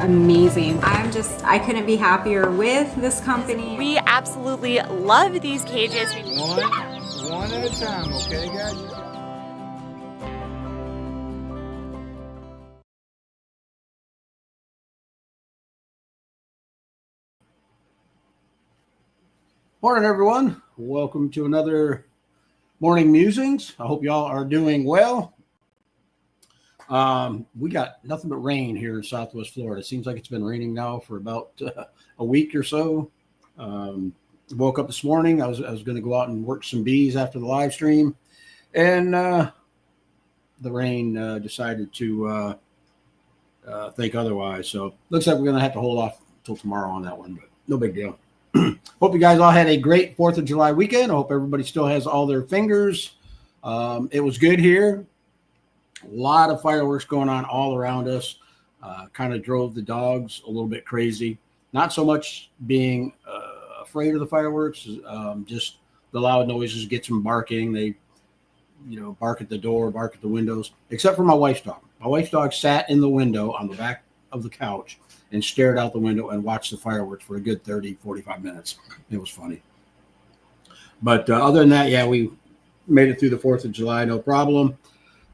amazing. I couldn't be happier with this company. We absolutely love these cages. One at a time, okay, guys? Morning, everyone. Welcome to another Morning Musings. I hope y'all are doing well. We got nothing but rain here in Southwest Florida. It seems like it's been raining now for about a week or so. Woke up this morning. I was going to go out and work some bees after the live stream, and the rain decided to think otherwise. So looks like we're going to have to hold off until tomorrow on that one, but no big deal. Hope you guys all had a great 4th of July weekend. I hope everybody still has all their fingers. It was good here. A lot of fireworks going on all around us. Kind of drove the dogs a little bit crazy. Not so much being afraid of the fireworks, just the loud noises get them barking. They, bark at the door, bark at the windows, except for my wife's dog. My wife's dog sat in the window on the back of the couch and stared out the window and watched the fireworks for a good 30, 45 minutes. It was funny. But other than that, yeah, we made it through the 4th of July, no problem.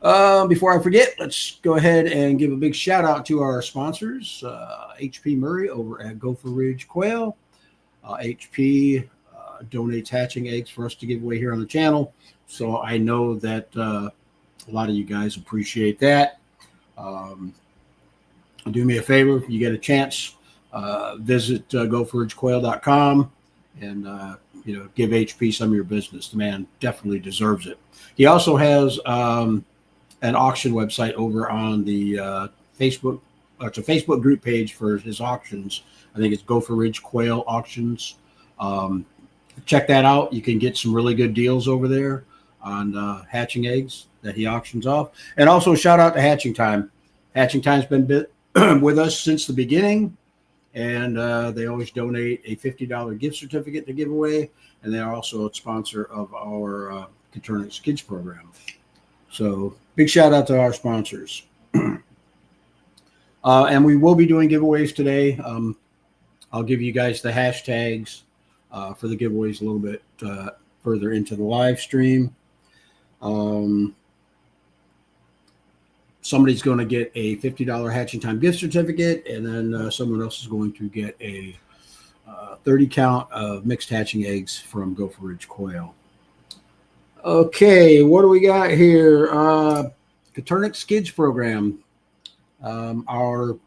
Before I forget, let's go ahead and give a big shout out to our sponsors, HP Murray over at Gopher Ridge Quail. HP donates hatching eggs for us to give away here on the channel. So I know that a lot of you guys appreciate that. Do me a favor, if you get a chance, visit gopherridgequail.com and give HP some of your business. The man definitely deserves it. He also has an auction website over on the Facebook. It's a Facebook group page for his auctions. I think it's Gopher Ridge Quail Auctions. Check that out. You can get some really good deals over there on hatching eggs that he auctions off. And also shout out to Hatching Time. Hatching Time's been with us since the beginning, and they always donate a $50 gift certificate to give away, and they're also a sponsor of our Coturnix Kids program. So big shout out to our sponsors. And we will be doing giveaways today. I'll give you guys the hashtags for the giveaways a little bit further into the live stream. Somebody's going to get a $50 Hatching Time gift certificate, and then someone else is going to get a 30 count of mixed hatching eggs from Gopher Ridge Quail. Okay, what do we got here? Coturnix Kids program. Our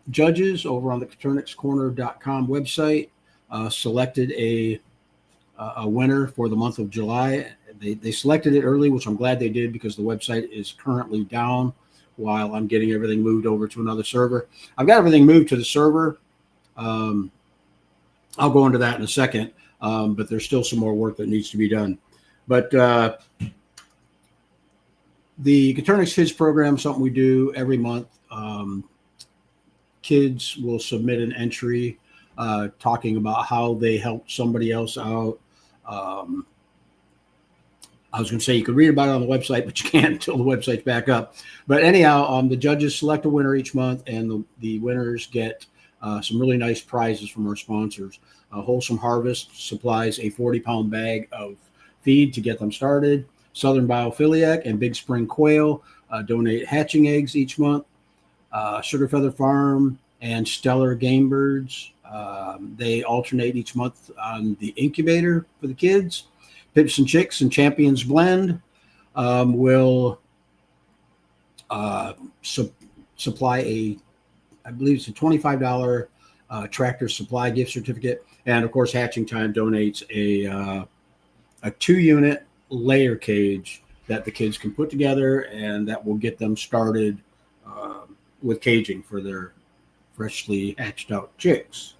judges over on the CoturnixCorner.com website selected a winner for the month of July. They selected it early, which I'm glad they did, because the website is currently down while I'm getting everything moved over to another server. I've got everything moved to the server. I'll go into that in a second, but there's still some more work that needs to be done. But the Coturnix Kids program is something we do every month. Kids will submit an entry talking about how they helped somebody else out. I was going to say you could read about it on the website, but you can't until the website's back up. But anyhow, the judges select a winner each month, and the winners get some really nice prizes from our sponsors. Wholesome Harvest supplies a 40-pound bag of feed to get them started. Southern Biophiliac and Big Spring Quail donate hatching eggs each month. Sugar Feather Farm and Stellar Game Birds, they alternate each month on the incubator for the kids. Pips and Chicks and Champions Blend will supply I believe it's a $25 Tractor Supply gift certificate. And of course, Hatching Time donates a 2-unit layer cage that the kids can put together, and that will get them started with caging for their freshly hatched out chicks.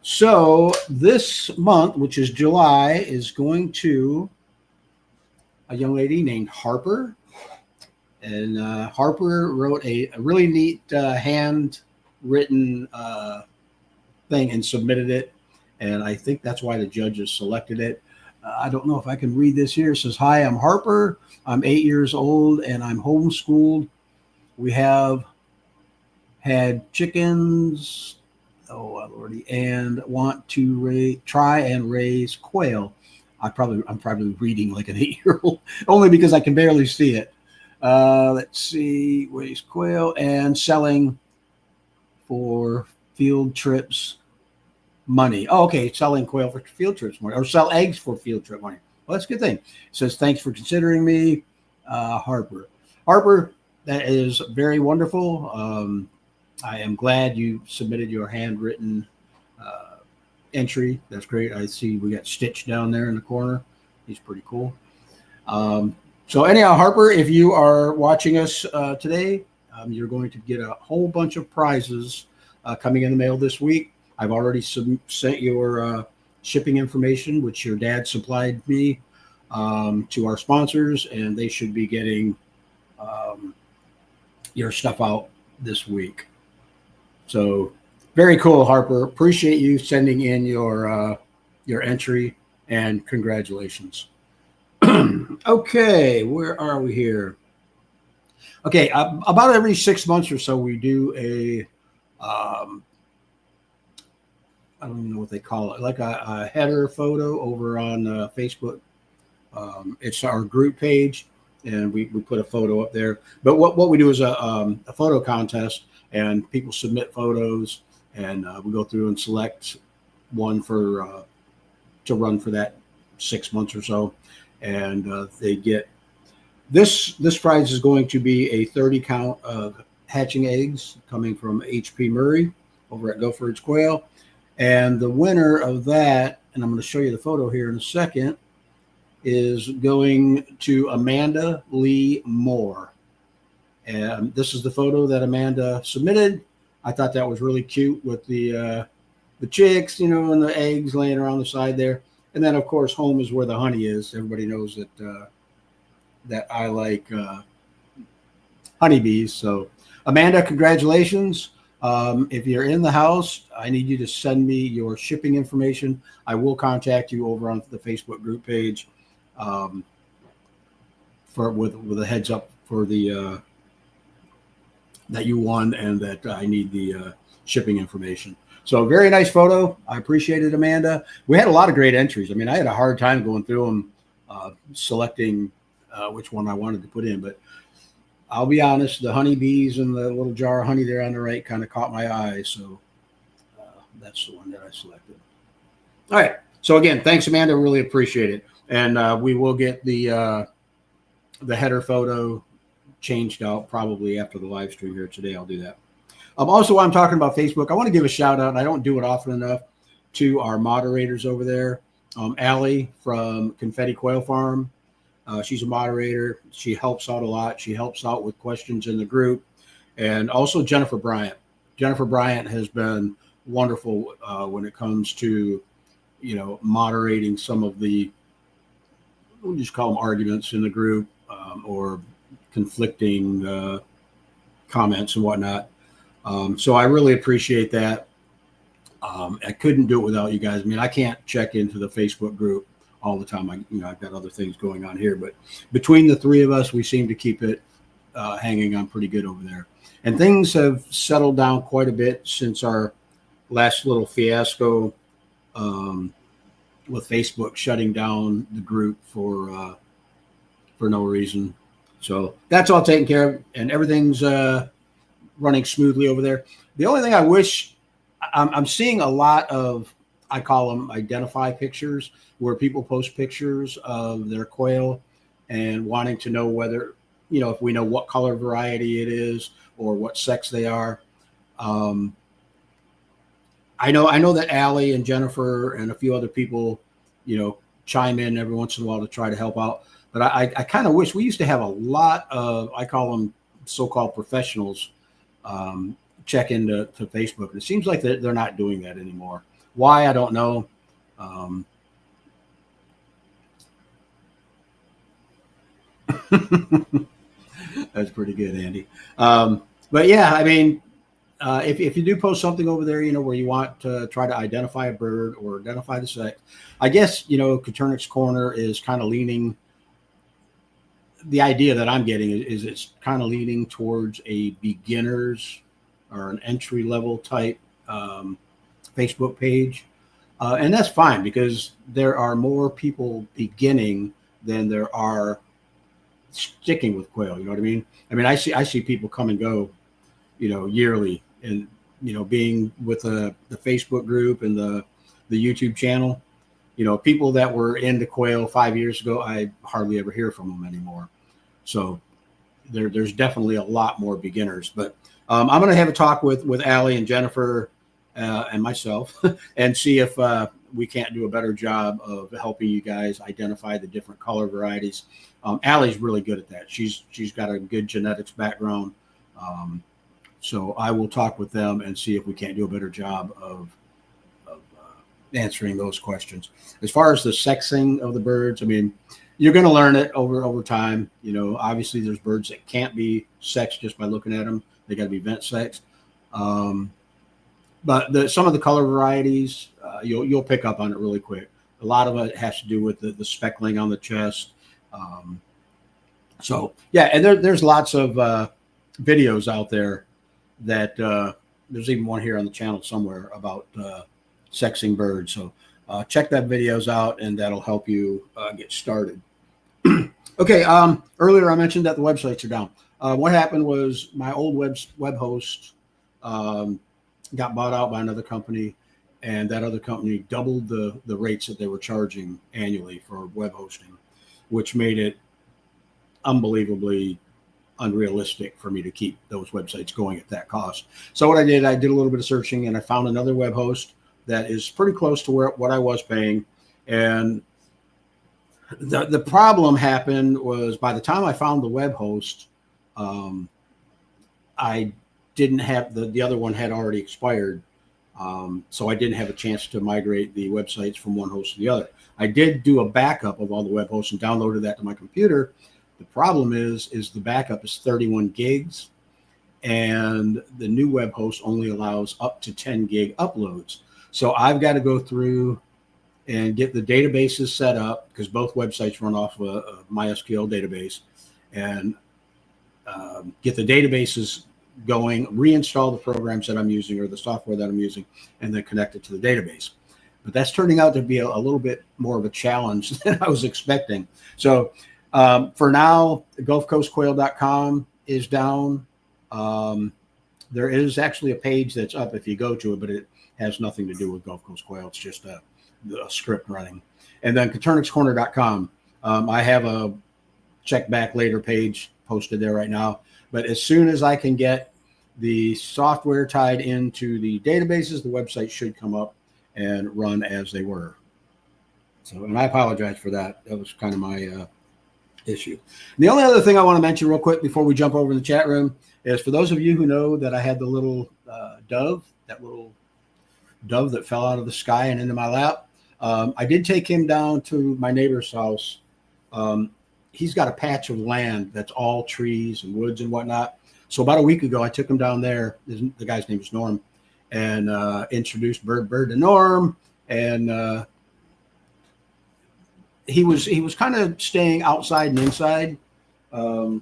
So this month, which is July, is going to a young lady named Harper. And Harper wrote a really neat handwritten thing and submitted it. And I think that's why the judges selected it. I don't know if I can read this here. It says, "Hi, I'm Harper. I'm 8 years old and I'm homeschooled. We have had chickens. Oh, Lordy, and want to try and raise quail. I'm probably reading like an 8-year-old, only because I can barely see it. Let's see, raise quail and selling for field trips money. Oh, okay, selling quail for field trips money, or sell eggs for field trip money. Well, that's a good thing. It says, thanks for considering me, Harper. Harper, that is very wonderful. I am glad you submitted your handwritten entry. That's great. I see we got Stitch down there in the corner. He's pretty cool. So anyhow, Harper, if you are watching us today, you're going to get a whole bunch of prizes coming in the mail this week. I've already sent your shipping information, which your dad supplied me, to our sponsors, and they should be getting your stuff out this week. So very cool, Harper. Appreciate you sending in your entry, and congratulations. Okay, where are we here? Okay, about every 6 months or so, we do a I don't even know what they call it, like a header photo over on Facebook. It's our group page, and we put a photo up there. But what we do is a photo contest, and people submit photos, and we go through and select one for to run for that 6 months or so, and they get this prize is going to be a 30 count of hatching eggs coming from H.P. Murray over at Gopher Ridge Quail. And the winner of that, and I'm going to show you the photo here in a second, is going to Amanda Lee Moore. And this is the photo that Amanda submitted. I thought that was really cute with the chicks, you know, and the eggs laying around the side there. And then, of course, home is where the honey is. Everybody knows that I like honeybees. So, Amanda, congratulations. If you're in the house, I need you to send me your shipping information. I will contact you over on the Facebook group page with a heads up for the that you won and that I need the shipping information. So very nice photo. I appreciate it, Amanda. We had a lot of great entries. I mean, I had a hard time going through them, selecting which one I wanted to put in, but I'll be honest, the honeybees and the little jar of honey there on the right kind of caught my eye. So that's the one that I selected. All right. So again, thanks, Amanda. Really appreciate it. And we will get the header photo changed out probably after the live stream here today. I'll do that. Also, while I'm talking about Facebook, I want to give a shout out, and I don't do it often enough, to our moderators over there. Allie from Confetti Quail Farm. She's a moderator. She helps out a lot. She helps out with questions in the group. And also Jennifer Bryant. Jennifer Bryant has been wonderful when it comes to, you know, moderating some of the, we'll just call them arguments in the group, or conflicting comments and whatnot. So I really appreciate that. I couldn't do it without you guys. I mean, I can't check into the Facebook group all the time. I've got other things going on here, but between the three of us, we seem to keep it hanging on pretty good over there. And things have settled down quite a bit since our last little fiasco with Facebook shutting down the group for no reason. So that's all taken care of, and everything's running smoothly over there. The only thing I wish, I'm seeing a lot of, I call them identify pictures, where people post pictures of their quail and wanting to know whether, you know, if we know what color variety it is or what sex they are. I know that Allie and Jennifer and a few other people, you know, chime in every once in a while to try to help out. But I kind of wish we used to have a lot of, I call them so-called professionals, check into Facebook. It seems like they're not doing that anymore. Why, I don't know. That's pretty good, Andy. But yeah, I mean, if you do post something over there, you know, where you want to try to identify a bird or identify the sex, I guess, you know, Coturnix Corner is kind of leaning, the idea that I'm getting is it's kind of leaning towards a beginner's or an entry level type Facebook page. And that's fine because there are more people beginning than there are sticking with quail. You know what I mean? I see people come and go, yearly, and being with the Facebook group and the YouTube channel. People that were into quail 5 years ago, I hardly ever hear from them anymore. So there's definitely a lot more beginners. But I'm going to have a talk with Allie and Jennifer and myself and see if we can't do a better job of helping you guys identify the different color varieties. Allie's really good at that. She's got a good genetics background. So I will talk with them and see if we can't do a better job of answering those questions. As far as the sexing of the birds, you're going to learn it over time. Obviously there's birds that can't be sexed just by looking at them. They got to be vent sexed. But some of the color varieties, you'll pick up on it really quick. A lot of it has to do with the speckling on the chest. So yeah, and there's lots of videos out there that there's even one here on the channel somewhere about sexing birds. So check that videos out, and that'll help you get started. Okay. Earlier I mentioned that the websites are down. What happened was my old web host got bought out by another company, and that other company doubled the rates that they were charging annually for web hosting, which made it unbelievably unrealistic for me to keep those websites going at that cost. So what I did a little bit of searching, and I found another web host that is pretty close to what I was paying. And the problem happened was, by the time I found the web host, I didn't have the other one had already expired. So I didn't have a chance to migrate the websites from one host to the other. I did do a backup of all the web hosts and downloaded that to my computer. The problem is the backup is 31 gigs, and the new web host only allows up to 10 gig uploads. So I've got to go through and get the databases set up, because both websites run off a MySQL database, and get the databases going, reinstall the programs that I'm using or the software that I'm using, and then connect it to the database. But that's turning out to be a little bit more of a challenge than I was expecting. So for now, GulfCoastQuail.com is down. There is actually a page that's up if you go to it, but it has nothing to do with Gulf Coast Quail. It's just a script running. And then CoturnixCorner.com. I have a check back later page posted there right now. But as soon as I can get the software tied into the databases, the website should come up and run as they were. So, and I apologize for that. That was kind of my issue. And the only other thing I want to mention real quick before we jump over in the chat room is, for those of you who know that I had the little dove that fell out of the sky and into my lap. I did take him down to my neighbor's house. He's got a patch of land that's all trees and woods and whatnot. So about a week ago, I took him down there. The guy's name is Norm, and introduced Bird to Norm. And he was kind of staying outside and inside. Cookie,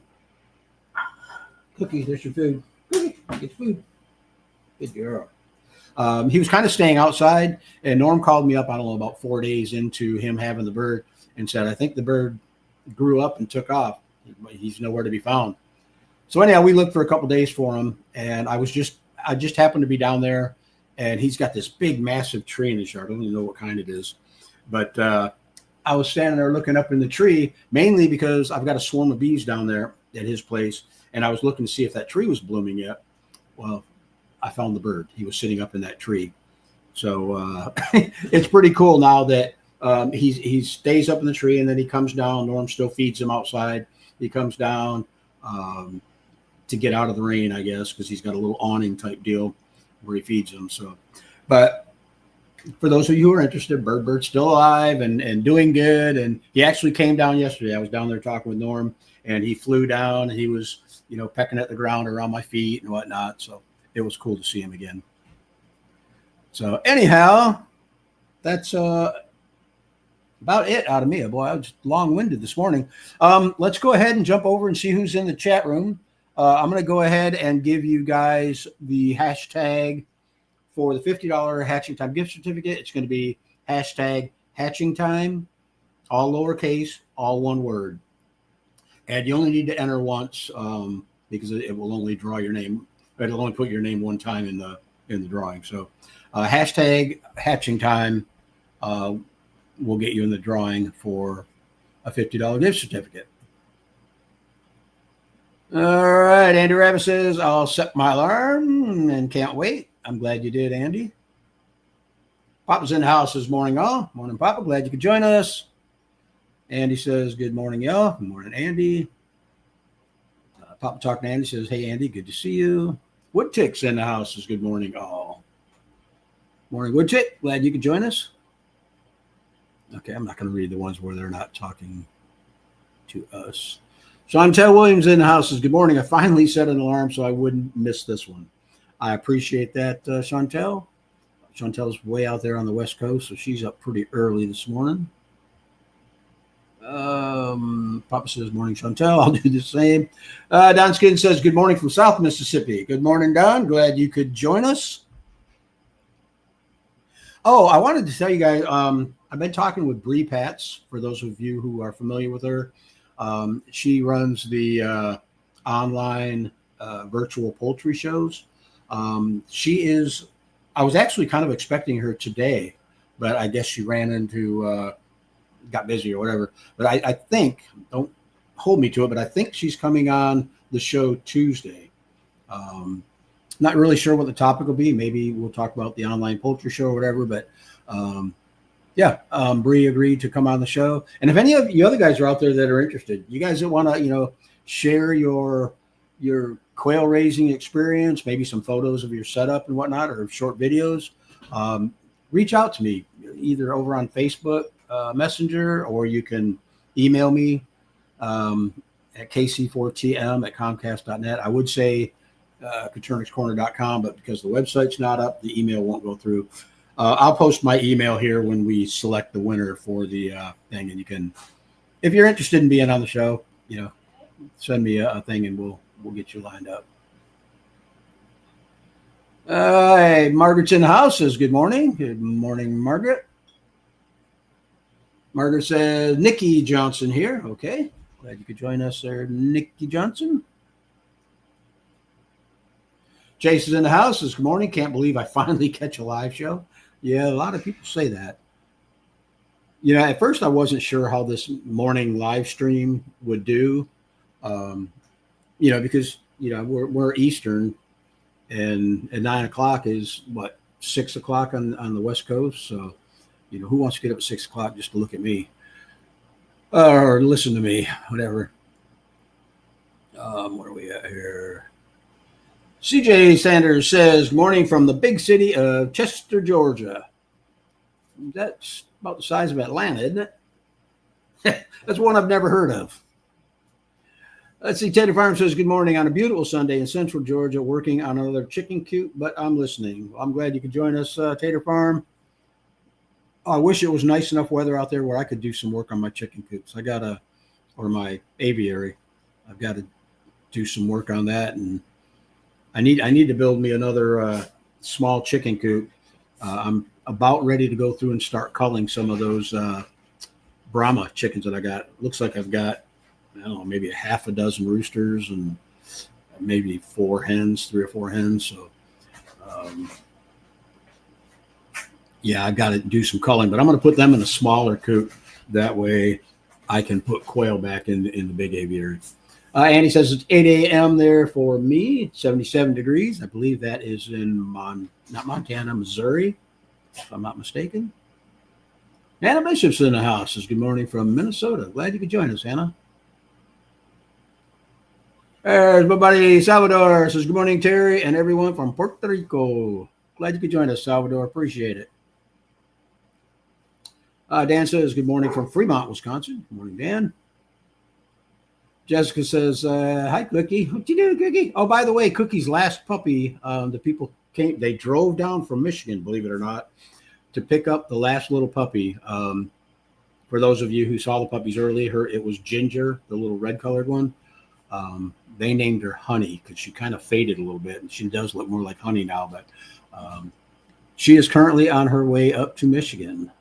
there's your food. Cookie, get food. Good girl. He was kind of staying outside, and Norm called me up, I don't know, about 4 days into him having the bird, and said, I think the bird grew up and took off. He's nowhere to be found. So anyhow, we looked for a couple days for him, and I just happened to be down there, and he's got this big, massive tree in his yard. I don't even know what kind it is, but I was standing there looking up in the tree, mainly because I've got a swarm of bees down there at his place, and I was looking to see if that tree was blooming yet. Well, I found the bird. He was sitting up in that tree. So it's pretty cool now that he stays up in the tree, and then he comes down. Norm still feeds him outside. He comes down to get out of the rain, I guess, because he's got a little awning type deal where he feeds him. So, but for those of you who are interested, Bird's still alive and doing good. And he actually came down yesterday. I was down there talking with Norm, and he flew down, and he was, pecking at the ground around my feet and whatnot. So it was cool to see him again. So anyhow, that's about it out of me. Boy, I was long-winded this morning. Let's go ahead and jump over and see who's in the chat room. I'm going to go ahead and give you guys the hashtag for the $50 Hatching Time gift certificate. It's going to be hashtag Hatching Time, all lowercase, all one word. And you only need to enter once because it will only draw your name. It'll only put your name one time in the drawing. So hashtag Hatching Time will get you in the drawing for a $50 gift certificate. All right, Andy Rabbit says, I'll set my alarm and can't wait. I'm glad you did, Andy. Papa's in the house this morning, all. Morning, Papa. Glad you could join us. Andy says, good morning, y'all. Good morning, Andy. Papa talking to Andy says, hey, Andy, good to see you. Woodtick's in the house says, good morning, all. Morning, Woodtick. Glad you could join us. Okay, I'm not going to read the ones where they're not talking to us. Chantel Williams in the house says, good morning. I finally set an alarm so I wouldn't miss this one. I appreciate that, Chantel. Chantel's way out there on the West Coast, so she's up pretty early this morning. Papa says, morning, Chantel. I'll do the same. Don Skin says, good morning from South Mississippi. Good morning, Don. Glad you could join us. Oh, I wanted to tell you guys, I've been talking with Bree Patz, for those of you who are familiar with her. She runs the online virtual poultry shows. I was actually kind of expecting her today, but I guess she ran into, got busy or whatever. But I think, don't hold me to it, but I think she's coming on the show Tuesday. Not really sure what the topic will be. Maybe we'll talk about the online poultry show or whatever, but Bree agreed to come on the show. And if any of you other guys are out there that are interested, you guys that want to, share your quail raising experience, maybe some photos of your setup and whatnot, or short videos, reach out to me either over on Facebook Messenger, or you can email me at kc4tm@comcast.net. I would say coturnixcorner.com, but because the website's not up, the email won't go through. I'll post my email here when we select the winner for the thing, and you can, if you're interested in being on the show, send me a thing and we'll get you lined up. Hey, Margaret's in the house says, good morning. Good morning, Margaret. Margaret says, Nikki Johnson here. Okay. Glad you could join us there, Nikki Johnson. Jason's in the house says, good morning. Can't believe I finally catch a live show. Yeah, a lot of people say that. At first I wasn't sure how this morning live stream would do. Because we're Eastern, and at 9 o'clock is 6 o'clock on the West Coast. So, who wants to get up at 6 o'clock just to look at me or listen to me, whatever. Where are we at here? CJ Sanders says, morning from the big city of Chester, Georgia. That's about the size of Atlanta, isn't it? That's one I've never heard of. Let's see. Teddy Farm says, good morning on a beautiful Sunday in central Georgia, working on another chicken coop, but I'm listening. Well, I'm glad you could join us, Tater Farm. I wish it was nice enough weather out there where I could do some work on my chicken coops. Or my aviary. I've got to do some work on that. And I need to build me another small chicken coop. I'm about ready to go through and start culling some of those Brahma chickens that I got. Looks like I've got, I don't know, maybe a half a dozen roosters and maybe 3 or 4 hens. So, I've got to do some culling, but I'm going to put them in a smaller coop. That way I can put quail back in the big aviary. Andy says it's 8 a.m. there for me, 77 degrees. I believe that is in not Montana, Missouri, if I'm not mistaken. Hannah Bishop's in the house. Says good morning from Minnesota. Glad you could join us, Hannah. There's my buddy Salvador. Says good morning, Terry, and everyone from Puerto Rico. Glad you could join us, Salvador. Appreciate it. Dan says good morning from Fremont, Wisconsin. Good morning, Dan. Jessica says, hi, Cookie. What you doing, Cookie? Oh, by the way, Cookie's last puppy, the people they drove down from Michigan, believe it or not, to pick up the last little puppy. For those of you who saw the puppies earlier, it was Ginger, the little red-colored one. They named her Honey because she kind of faded a little bit, and she does look more like Honey now. But she is currently on her way up to Michigan.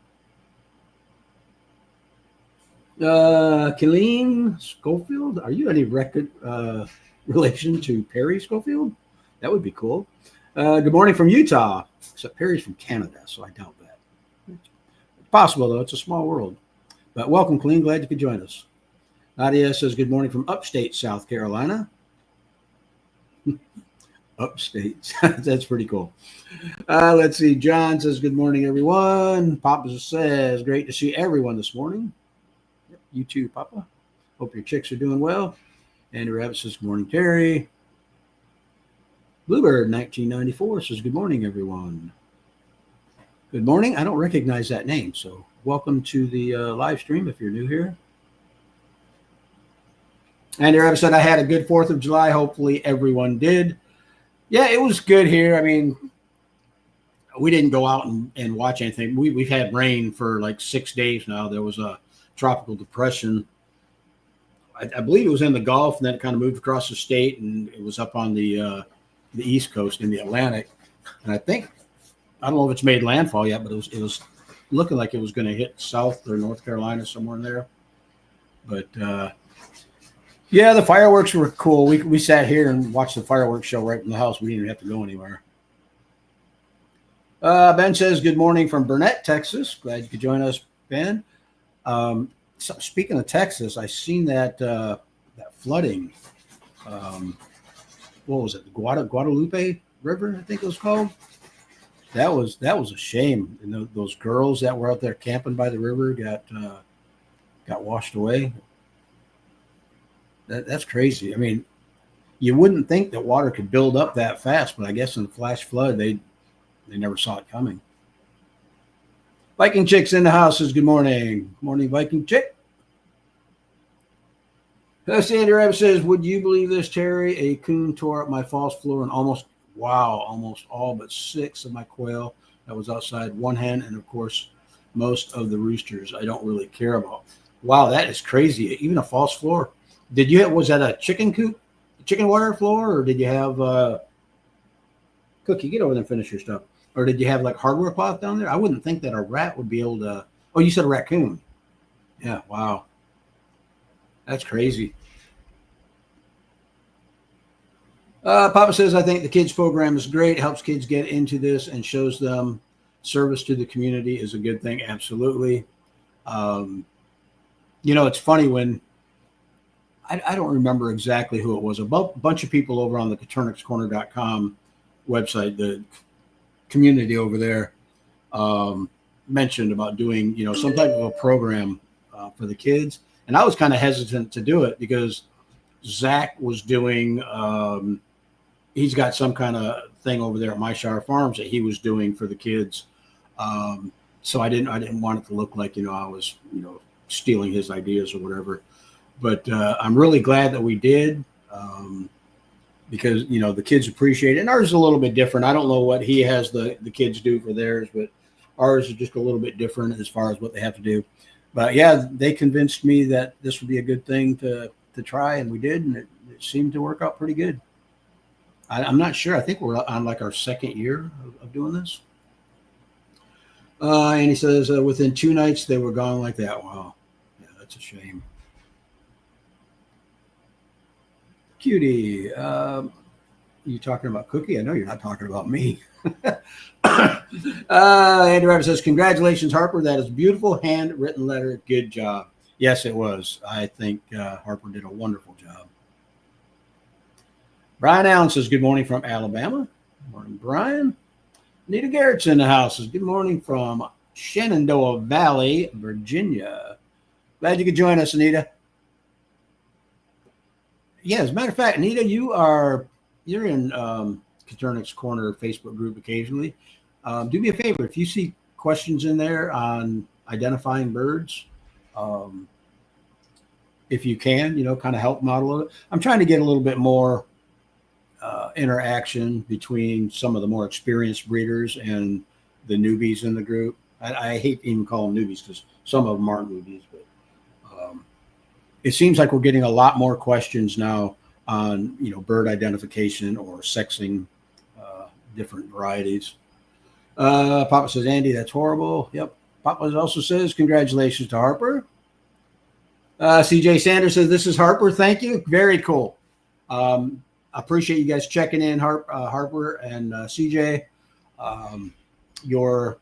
Killeen Schofield, are you any record relation to Perry Schofield? That would be cool. Good morning from Utah. Except Perry's from Canada, so I doubt that. It's possible, though. It's a small world. But welcome, Killeen. Glad you could join us. Nadia says good morning from upstate South Carolina. Upstate. That's pretty cool. Let's see. John says good morning, everyone. Papa says great to see everyone this morning. You too, Papa. Hope your chicks are doing well. Andrew Rabbit says good morning, Terry. Bluebird 1994 says good morning, everyone. Good morning. I don't recognize that name, so welcome to the live stream if you're new here. Andrew Rabbit said I had a good 4th of July. Hopefully everyone did. Yeah, it was good here. I mean, we didn't go out and watch anything. We've had rain for like 6 days now. There was a tropical depression. I believe it was in the Gulf, and then it kind of moved across the state, and it was up on the East Coast in the Atlantic. And I don't know if it's made landfall yet, but it was looking like it was going to hit South or North Carolina, somewhere in there. But yeah, the fireworks were cool. We sat here and watched the fireworks show right from the house. We didn't even have to go anywhere. Ben says good morning from Burnett, Texas. Glad you could join us, Ben. So speaking of Texas, I seen that flooding. What was it? The Guadalupe River, I think it was called. That was a shame. And those girls that were out there camping by the river got washed away. That's crazy. I mean, you wouldn't think that water could build up that fast, but I guess in a flash flood, they never saw it coming. Viking Chick's in the house says good morning. Morning, Viking Chick. Sandy Rabbit says, would you believe this, Terry? A coon tore up my false floor and almost all but 6 of my quail that was outside. One hen, and of course, most of the roosters I don't really care about. Wow, that is crazy. Even a false floor. Was that a chicken coop, chicken wire floor, or did you have Cookie, get over there and finish your stuff. Or did you have like hardware cloth down there? I wouldn't think that a rat would be able to. Oh, you said a raccoon. Yeah, wow. That's crazy. Papa says, I think the kids program is great. Helps kids get into this and shows them service to the community is a good thing. Absolutely. It's funny when I don't remember exactly who it was. A bunch of people over on the CoturnixCorner.com website, the community over there, mentioned about doing, some type of a program for the kids. And I was kind of hesitant to do it because Zach was doing, he's got some kind of thing over there at My Shire Farms that he was doing for the kids. So I didn't want it to look like, I was, stealing his ideas or whatever. But I'm really glad that we did because, the kids appreciate it. And ours is a little bit different. I don't know what he has the kids do for theirs, but ours is just a little bit different as far as what they have to do. But yeah, they convinced me that this would be a good thing to try, and we did, and it seemed to work out pretty good. I'm not sure. I think we're on like our 2nd year of doing this. And he says within 2 nights they were gone like that. Wow, yeah, that's a shame. Cutie, you talking about Cookie? I know you're not talking about me. Andrew Evans says, congratulations, Harper. That is a beautiful handwritten letter. Good job. Yes, it was. I think Harper did a wonderful job. Brian Allen says, good morning from Alabama. Good morning, Brian. Anita Garrett's in the house. Says, good morning from Shenandoah Valley, Virginia. Glad you could join us, Anita. Yeah, as a matter of fact, Anita, you're in Coturnix Corner Facebook group occasionally. Do me a favor, if you see questions in there on identifying birds, if you can, kind of help model it. I'm trying to get a little bit more interaction between some of the more experienced breeders and the newbies in the group. I hate to even call them newbies because some of them aren't newbies, but it seems like we're getting a lot more questions now on, bird identification or sexing different varieties. Papa says, Andy, that's horrible. Yep. Papa also says, congratulations to Harper. CJ Sanders says, this is Harper. Thank you. Very cool. Appreciate you guys checking in, Harper and CJ. Your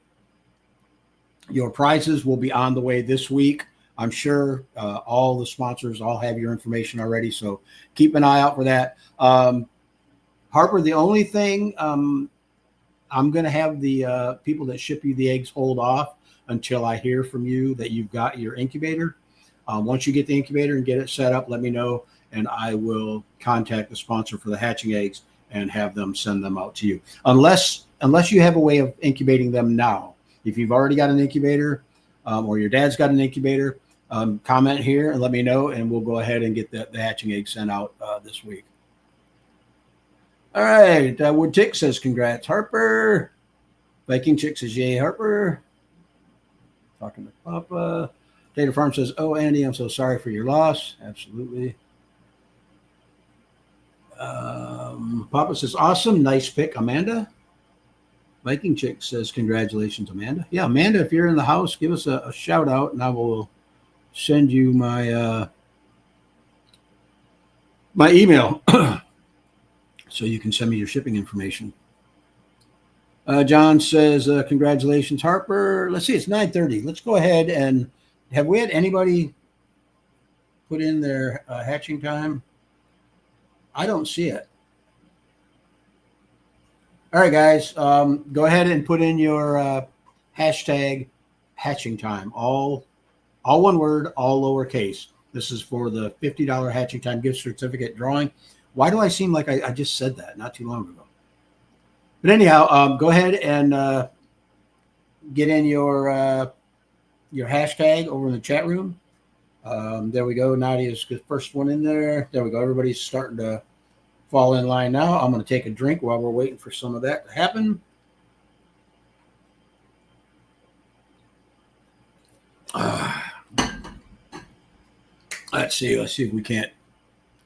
prizes will be on the way this week. I'm sure all the sponsors all have your information already, so keep an eye out for that. Harper, the only thing I'm going to have the people that ship you the eggs hold off until I hear from you that you've got your incubator. Once you get the incubator and get it set up, let me know, and I will contact the sponsor for the hatching eggs and have them send them out to you. Unless you have a way of incubating them now. If you've already got an incubator or your dad's got an incubator, comment here and let me know, and we'll go ahead and get the hatching eggs sent out this week. All right. Wood Tick says, congrats, Harper. Viking Chick says, yay, Harper. Talking to Papa. Data Farm says, oh, Andy, I'm so sorry for your loss. Absolutely. Papa says, awesome. Nice pick, Amanda. Viking Chick says, congratulations, Amanda. Yeah, Amanda, if you're in the house, give us a shout out, and I will send you my my email so you can send me your shipping information. John says, congratulations, Harper. Let's see, it's 9:30. Let's go ahead and have we had anybody put in their hatching time? I don't see it. All right, guys, go ahead and put in your hashtag hatching time, all one word, all lowercase. This is for the $50 hatching time gift certificate drawing. Why do I seem like I just said that not too long ago? But anyhow, go ahead and get in your hashtag over in the chat room. There we go. Nadia's the first one in there. There we go. Everybody's starting to fall in line now. I'm going to take a drink while we're waiting for some of that to happen. Let's see if we can't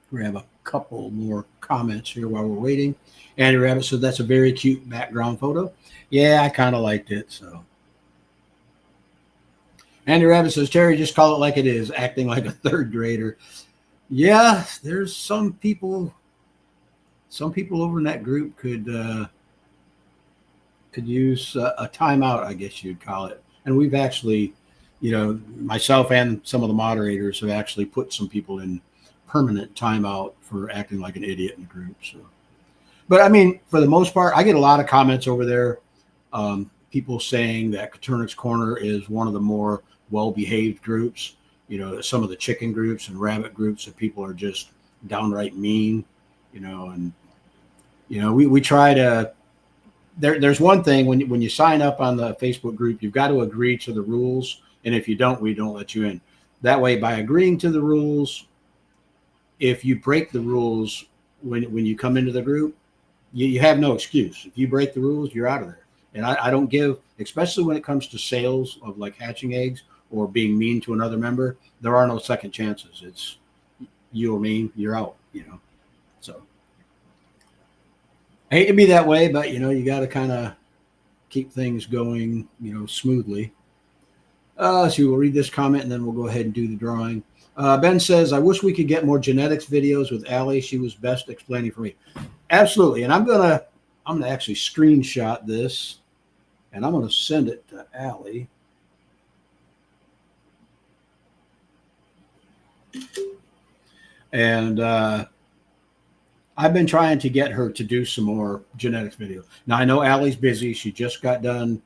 grab a couple more comments here while we're waiting. Andy Rabbit said that's a very cute background photo. Yeah, I kind of liked it. So Andy Rabbit says, Terry, just call it like it is, acting like a third grader. Yeah, there's some people over in that group could use a timeout, I guess you'd call it. And we've actually, myself and some of the moderators have actually put some people in permanent timeout for acting like an idiot in the group. So, but I mean, for the most part, I get a lot of comments over there. People saying that Coturnix Corner is one of the more well-behaved groups. Some of the chicken groups and rabbit groups that people are just downright mean. And we try to. There's one thing when you sign up on the Facebook group, you've got to agree to the rules, and if you don't, we don't let you in. That way, by agreeing to the rules, if you break the rules when you come into the group, you have no excuse. If you break the rules, you're out of there. And I don't give, especially when it comes to sales of like hatching eggs or being mean to another member, there are no second chances. It's you or me, you're out. So. I hate to be that way, but you got to kind of keep things going, smoothly. So we'll read this comment and then we'll go ahead and do the drawing. Ben says, I wish we could get more genetics videos with Allie. She was best explaining for me. Absolutely. And I'm gonna actually screenshot this and I'm gonna send it to Allie. And I've been trying to get her to do some more genetics videos. Now, I know Allie's busy. She just got done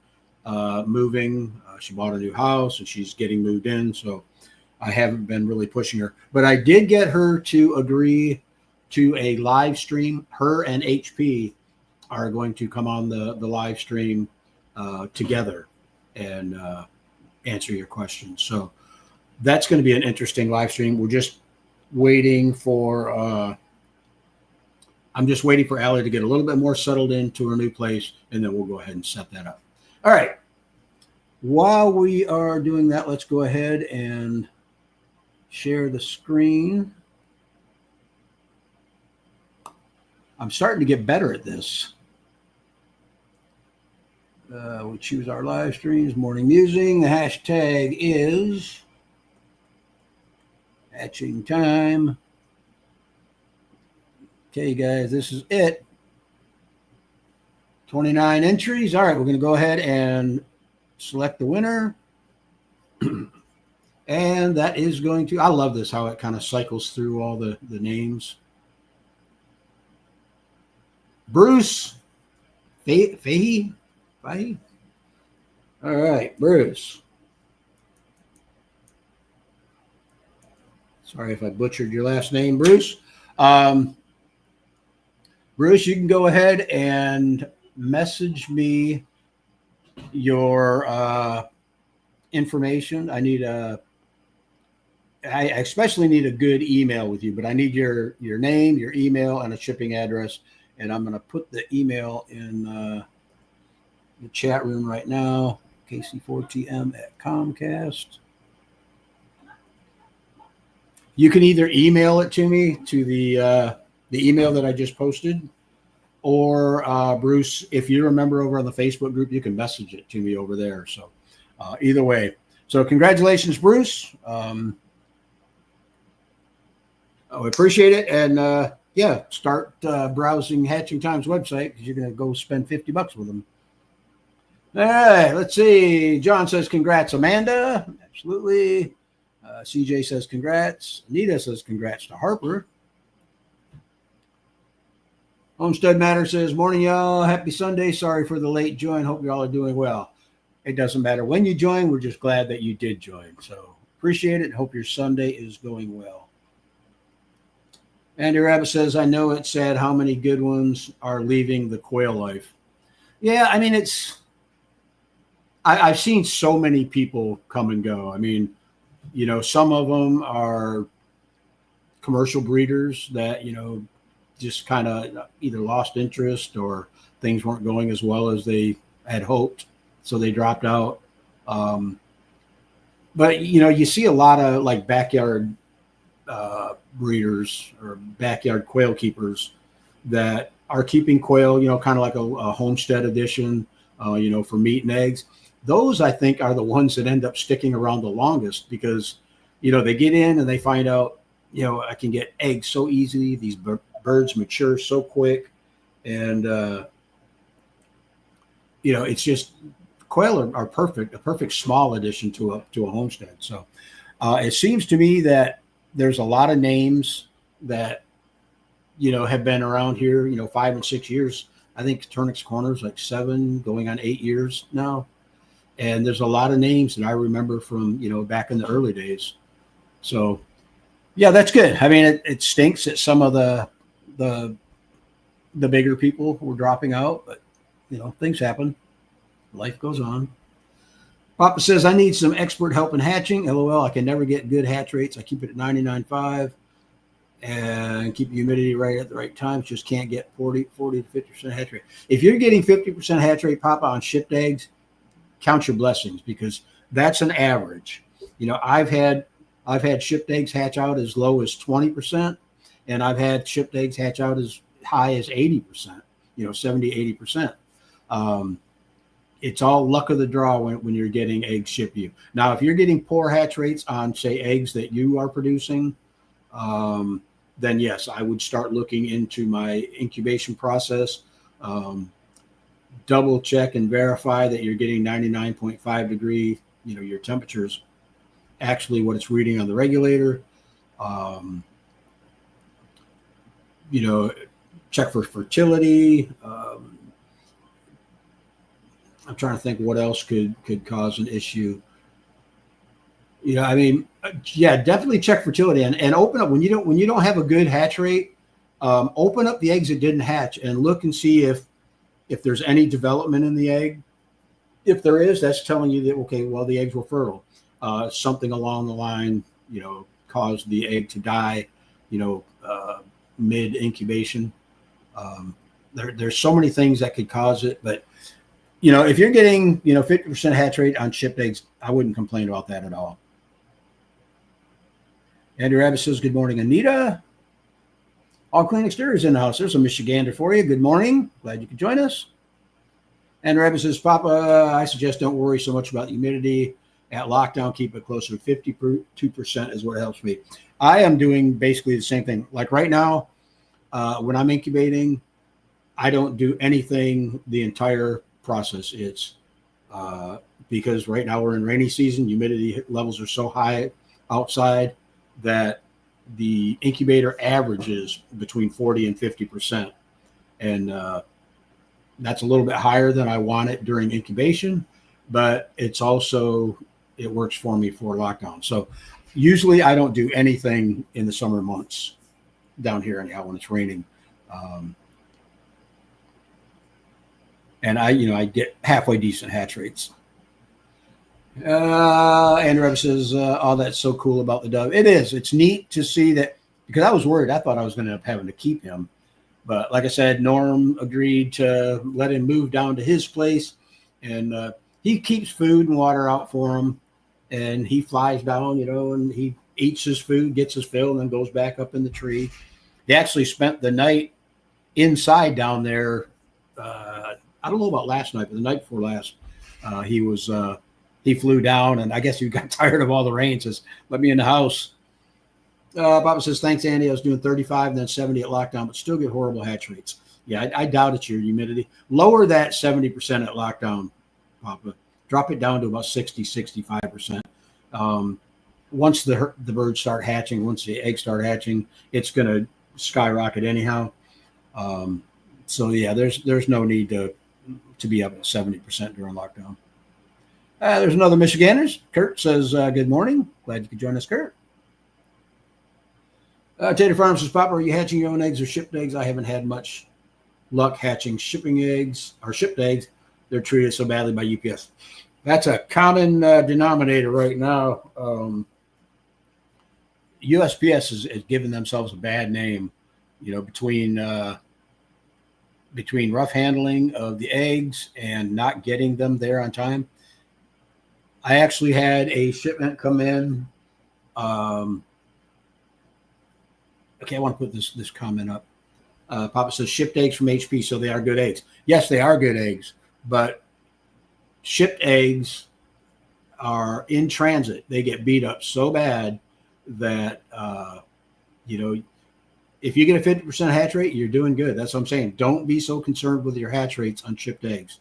moving. She bought a new house, and she's getting moved in, so I haven't been really pushing her. But I did get her to agree to a live stream. Her and HP are going to come on the live stream together and answer your questions. So that's going to be an interesting live stream. We're just waiting for I'm just waiting for Allie to get a little bit more settled into her new place, and then we'll go ahead and set that up. All right. While we are doing that, let's go ahead and share the screen. I'm starting to get better at this. We choose our live streams, morning musing. The hashtag is hatching time. Okay, guys, this is it. 29 entries. All right, we're going to go ahead and select the winner. And that is going to, I love this, how it kind of cycles through all the names. Bruce Fahey. All right, Bruce. Sorry if I butchered your last name, Bruce. Bruce, you can go ahead and message me your information. I especially need a good email with you, but I need your name, your email, and a shipping address. And I'm going to put the email in the chat room right now. KC4TM@Comcast. You can either email it to me to the email that I just posted, or Bruce, if you remember over on the Facebook group, you can message it to me over there. So either way. So congratulations, Bruce. I appreciate it. And yeah, start browsing Hatching Time's website because you're going to go spend $50 with them. All right, let's see. John says, congrats, Amanda. Absolutely. CJ says, congrats. Anita says, congrats to Harper. Homestead Matter says, morning, y'all. Happy Sunday. Sorry for the late join. Hope you all are doing well. It doesn't matter when you join. We're just glad that you did join. So appreciate it. Hope your Sunday is going well. Andy Rabbit says, I know it's sad how many good ones are leaving the quail life. Yeah, I mean, I've seen so many people come and go. I mean, you know, some of them are commercial breeders that, you know, just kind of either lost interest or things weren't going as well as they had hoped. So they dropped out. But, you know, you see a lot of like backyard breeders or backyard quail keepers that are keeping quail, you know, kind of like a homestead edition, you know, for meat and eggs. Those, I think, are the ones that end up sticking around the longest because, you know, they get in and they find out, you know, I can get eggs so easily. These birds mature so quick. And, you know, it's just quail are perfect, a perfect small addition to a homestead. So it seems to me that there's a lot of names that, you know, have been around here, you know, 5 and 6 years. I think Coturnix Corner is like 7 going on 8 years now. And there's a lot of names that I remember from, you know, back in the early days. So, yeah, that's good. I mean, it stinks that some of the bigger people were dropping out, but, you know, things happen. Life goes on. Papa says, I need some expert help in hatching. LOL, I can never get good hatch rates. I keep it at 99.5 and keep the humidity right at the right times. Just can't get 40 to 50% hatch rate. If you're getting 50% hatch rate, Papa, on shipped eggs, count your blessings because that's an average. You know, I've had shipped eggs hatch out as low as 20%, and I've had shipped eggs hatch out as high as 80%, you know, 70, 80%. It's all luck of the draw when you're getting eggs shipped you. Now, if you're getting poor hatch rates on, say, eggs that you are producing, then yes, I would start looking into my incubation process. Double check and verify that you're getting 99.5 degree, you know, your temperature's actually what it's reading on the regulator. You know, check for fertility. I'm trying to think what else could cause an issue. You know, I mean, yeah, definitely check fertility and open up when you don't have a good hatch rate. Open up the eggs that didn't hatch and look and see if there's any development in the egg. If there is, that's telling you that, okay, well, the eggs were fertile. Something along the line, you know, caused the egg to die, you know, mid incubation. There's so many things that could cause it, but you know, if you're getting, you know, 50% hatch rate on shipped eggs, I wouldn't complain about that at all. Andrew Rabbit says, good morning, Anita. All Clean Exteriors in the house. There's a Michigander for you. Good morning. Glad you could join us. Andrew Rabbit says, Papa, I suggest don't worry so much about the humidity at lockdown. Keep it closer to 52% is what helps me. I am doing basically the same thing. Like right now, when I'm incubating, I don't do anything the entire process. It's because right now we're in rainy season, humidity levels are so high outside that the incubator averages between 40 and 50%. And that's a little bit higher than I want it during incubation, but it works for me for lockdown. So usually I don't do anything in the summer months down here anyhow when it's raining. And I get halfway decent hatch rates. Andrew says, oh, that's so cool about the dove. It is. It's neat to see that, because I was worried. I thought I was going to end up having to keep him. But like I said, Norm agreed to let him move down to his place. And he keeps food and water out for him. And he flies down, and he eats his food, gets his fill, and then goes back up in the tree. He actually spent the night inside down there. I don't know about last night, but the night before last, he flew down, and I guess he got tired of all the rain. Says, let me in the house. Papa says, thanks, Andy. I was doing 35 and then 70 at lockdown, but still get horrible hatch rates. Yeah, I doubt it's your humidity. Lower that 70% at lockdown, Papa. Drop it down to about 60, 65%. Once the birds start hatching, once the eggs start hatching, it's going to skyrocket anyhow. So, yeah, there's no need to be up at 70% during lockdown. There's another Michiganders. Kurt says, good morning. Glad you could join us, Kurt. Tater Farm says, Papa, are you hatching your own eggs or shipped eggs? I haven't had much luck hatching shipping eggs or shipped eggs. They're treated so badly by UPS. That's a common denominator right now. USPS is giving themselves a bad name, between rough handling of the eggs and not getting them there on time. I actually had a shipment come in. Okay, I want to put this comment up. Papa says shipped eggs from HP, so they are good eggs. Yes, they are good eggs, but shipped eggs are in transit. They get beat up so bad that, if you get a 50% hatch rate, you're doing good. That's what I'm saying. Don't be so concerned with your hatch rates on shipped eggs.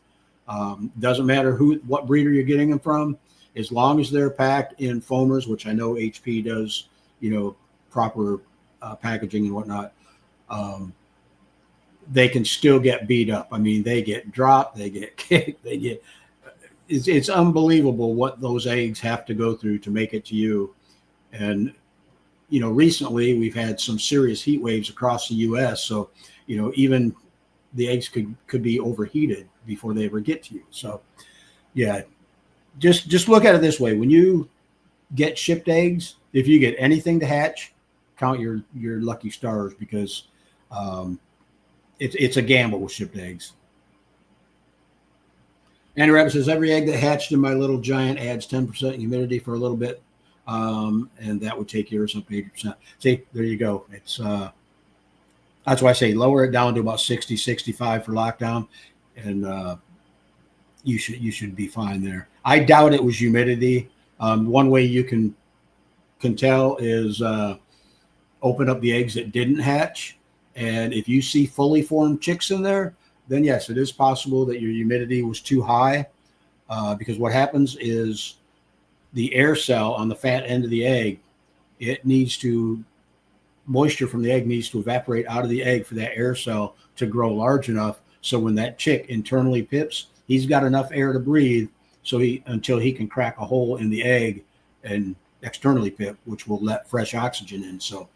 Doesn't matter what breeder you're getting them from, as long as they're packed in foamers, which I know HP does, proper packaging and whatnot. They can still get beat up. I mean, they get dropped, they get kicked, it's unbelievable what those eggs have to go through to make it to you. And, recently we've had some serious heat waves across the U.S. So, even the eggs could be overheated before they ever get to you. So, yeah, just look at it this way. When you get shipped eggs, if you get anything to hatch, count your lucky stars, because it's a gamble with shipped eggs. Andrew Rabbit says, every egg that hatched in my little giant adds 10% humidity for a little bit. And that would take yours up to 80%. See, there you go. It's that's why I say lower it down to about 60, 65 for lockdown, and you should be fine there. I doubt it was humidity. One way you can tell is open up the eggs that didn't hatch, and if you see fully formed chicks in there, then yes, it is possible that your humidity was too high, because what happens is the air cell on the fat end of the egg, moisture from the egg needs to evaporate out of the egg for that air cell to grow large enough. So when that chick internally pips, he's got enough air to breathe until he can crack a hole in the egg and externally pip, which will let fresh oxygen in. So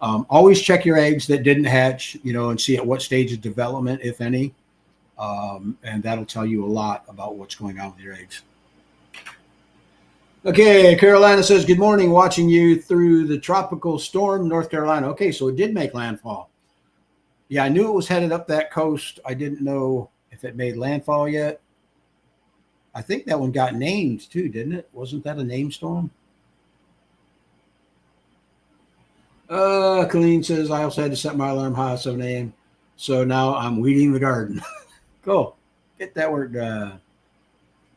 always check your eggs that didn't hatch, and see at what stage of development, if any. And that'll tell you a lot about what's going on with your eggs. Okay, Carolina says, good morning, watching you through the tropical storm, North Carolina. Okay, so it did make landfall. Yeah, I knew it was headed up that coast. I didn't know if it made landfall yet. I think that one got named too, didn't it? Wasn't that a named storm? Colleen says, I also had to set my alarm high at 7 a.m. So now I'm weeding the garden. Cool. Get that work done.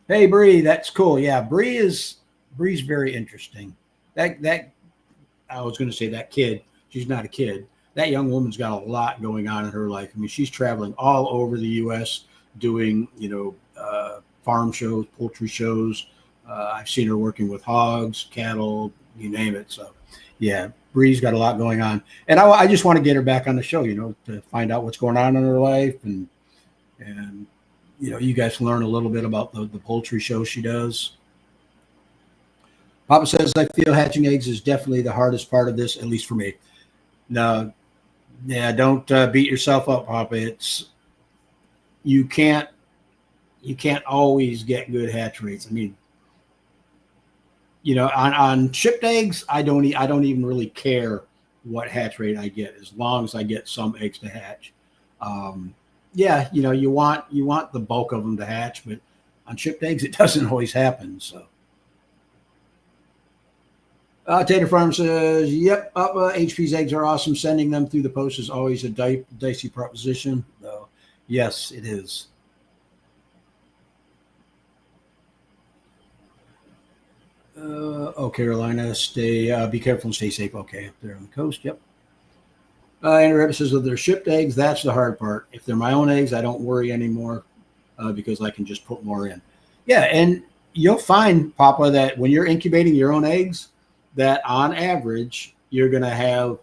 Hey, Bree, that's cool. Yeah, Bree's very interesting. That I was going to say that kid. She's not a kid. That young woman's got a lot going on in her life. I mean, she's traveling all over the U.S. doing, farm shows, poultry shows. I've seen her working with hogs, cattle, you name it. So, yeah, Bree's got a lot going on, and I just want to get her back on the show, to find out what's going on in her life, and you guys learn a little bit about the poultry show she does. Papa says, I feel hatching eggs is definitely the hardest part of this, at least for me. No, yeah, don't beat yourself up, Papa. You can't always get good hatch rates. I mean, on shipped eggs, I don't even really care what hatch rate I get as long as I get some eggs to hatch. Yeah, you want the bulk of them to hatch, but on shipped eggs, it doesn't always happen. So. Tater Farm says, yep, HP's eggs are awesome. Sending them through the post is always a dicey proposition. Yes, it is. Carolina, be careful and stay safe. Okay, up there on the coast, yep. And Rebbe says, if they're shipped eggs, that's the hard part. If they're my own eggs, I don't worry anymore because I can just put more in. Yeah, and you'll find, Papa, that when you're incubating your own eggs, that on average you're going to have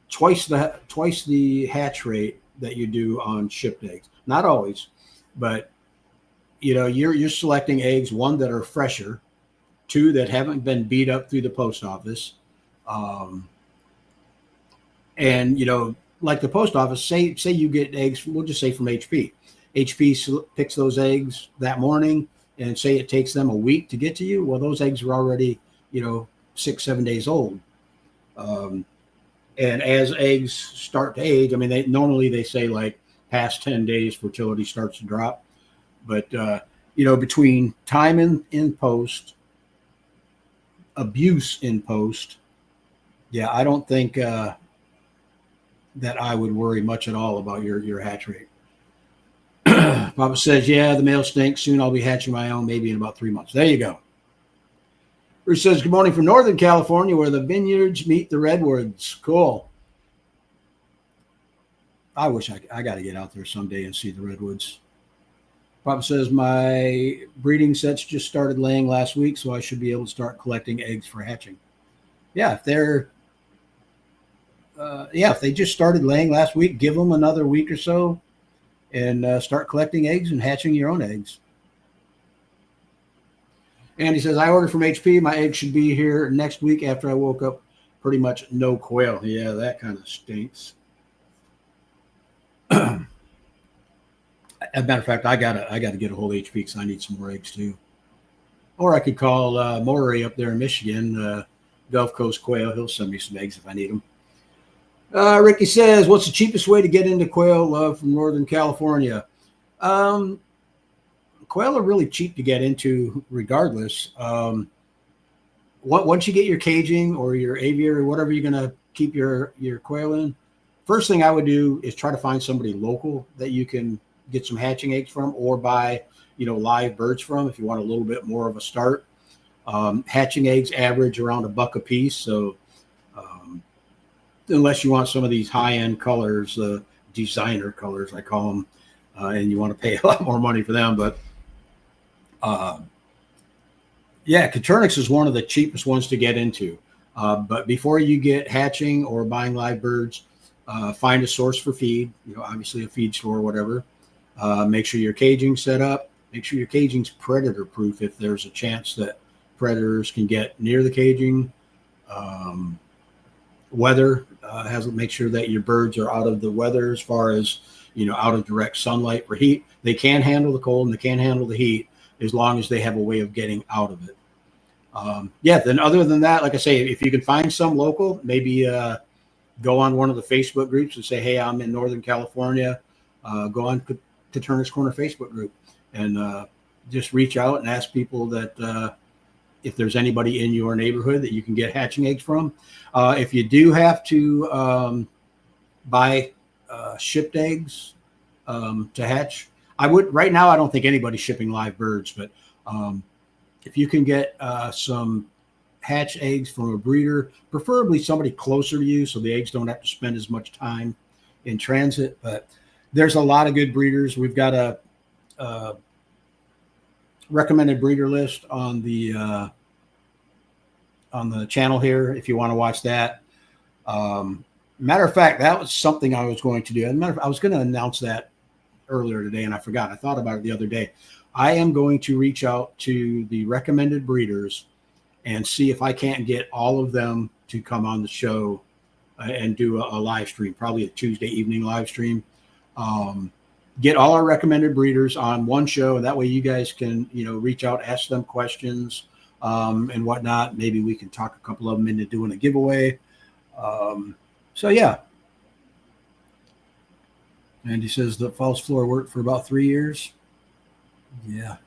twice the hatch rate that you do on shipped eggs. Not always, but you're selecting eggs, one, that are fresher, two, that haven't been beat up through the post office, and like the post office, say you get eggs, we'll just say from HP. HP picks those eggs that morning, and say it takes them a week to get to you. Well, those eggs are already 6-7 days old, and as eggs start to age, I mean, they say like past 10 days fertility starts to drop, but between time in post, abuse in post, yeah, I don't think that I would worry much at all about your hatch rate. Papa says, yeah, the male stinks. Soon I'll be hatching my own, maybe in about 3 months. There you go. Bruce says, good morning from Northern California, where the vineyards meet the redwoods. Cool. I wish I got to get out there someday and see the redwoods. Papa says, my breeding sets just started laying last week, so I should be able to start collecting eggs for hatching. Yeah, if they just started laying last week, give them another week or so and start collecting eggs and hatching your own eggs. And he says, I ordered from HP. My eggs should be here next week after I woke up. Pretty much no quail. Yeah, that kind of stinks. As a matter of fact, I gotta get a hold of HP because I need some more eggs too. Or I could call Maury up there in Michigan, Gulf Coast Quail. He'll send me some eggs if I need them. Ricky says, what's the cheapest way to get into quail love from Northern California? Quail are really cheap to get into regardless. Once you get your caging or your aviary, whatever you're going to keep your quail in, first thing I would do is try to find somebody local that you can get some hatching eggs from or buy, live birds from if you want a little bit more of a start. Hatching eggs average around $1 a piece. So unless you want some of these high-end colors, designer colors, I call them, and you want to pay a lot more money for them. But Coturnix is one of the cheapest ones to get into. But before you get hatching or buying live birds, find a source for feed, obviously a feed store or whatever. Make sure your caging's set up. Make sure your caging's predator proof if there's a chance that predators can get near the caging. Weather, make sure that your birds are out of the weather as far as, out of direct sunlight for heat. They can handle the cold and they can handle the heat as long as they have a way of getting out of it. Then other than that, like I say, if you can find some local, maybe go on one of the Facebook groups and say, hey, I'm in Northern California. Go on Coturnix Corner Facebook group and just reach out and ask people that if there's anybody in your neighborhood that you can get hatching eggs from. If you do have to buy shipped eggs to hatch, I would right now. I don't think anybody's shipping live birds, but if you can get some hatch eggs from a breeder, preferably somebody closer to you, so the eggs don't have to spend as much time in transit. But there's a lot of good breeders. We've got a recommended breeder list on the channel here if you want to watch that. Matter of fact, that was something I was going to do. I was going to announce that earlier today, and I forgot. I thought about it the other day. I am going to reach out to the recommended breeders and see if I can't get all of them to come on the show and do a live stream, probably a Tuesday evening live stream. Get all our recommended breeders on one show, and that way you guys can, reach out, ask them questions and whatnot. Maybe we can talk a couple of them into doing a giveaway. So yeah. And he says the false floor worked for about 3 years. Yeah.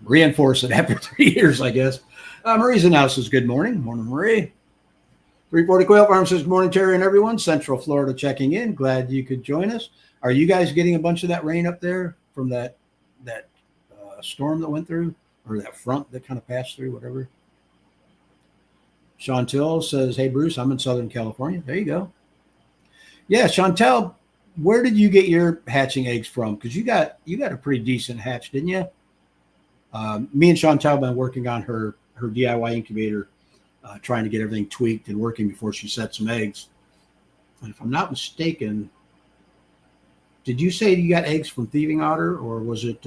Reinforce it after 3 years, I guess. Marie's in house says good morning. Morning, Marie. 340 Quail Farm says good morning, Terry and everyone. Central Florida checking in. Glad you could join us. Are you guys getting a bunch of that rain up there from that storm that went through, or that front that kind of passed through, whatever? Chantel says, hey, Bruce, I'm in Southern California. There you go. Yeah, Chantel, where did you get your hatching eggs from? Because you got a pretty decent hatch, didn't you? Me and Chantel have been working on her DIY incubator, trying to get everything tweaked and working before she set some eggs. And if I'm not mistaken, did you say you got eggs from Thieving Otter, or was it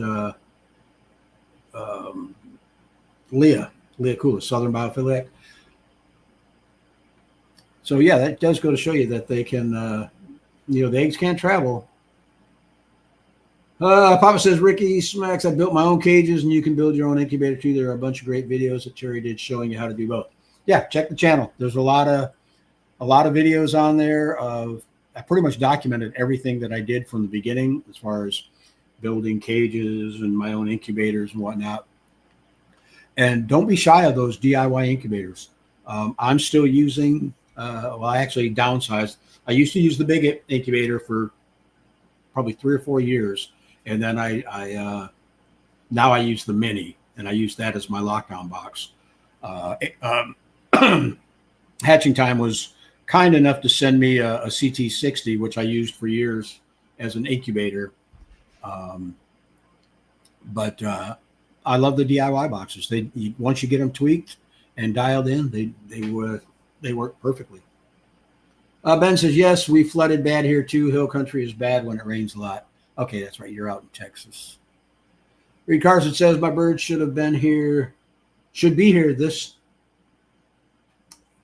Leah Kula, Southern Biophiliac? So yeah, that does go to show you that they can, the eggs can travel. Papa says, Ricky Smacks, I built my own cages, and you can build your own incubator too. There are a bunch of great videos that Terry did showing you how to do both. Yeah, check the channel. There's a lot of videos on there I pretty much documented everything that I did from the beginning as far as building cages and my own incubators and whatnot. And don't be shy of those DIY incubators. I'm still using, I actually downsized. I used to use the big incubator for probably 3 or 4 years. And then now I use the mini, and I use that as my lockdown box. Hatching Time was kind enough to send me a CT60, which I used for years as an incubator. But I love the DIY boxes. Once you get them tweaked and dialed in, they work perfectly. Ben says, yes, we flooded bad here too. Hill country is bad when it rains a lot. Okay, that's right. You're out in Texas. Reed Carson says, my bird should be here this.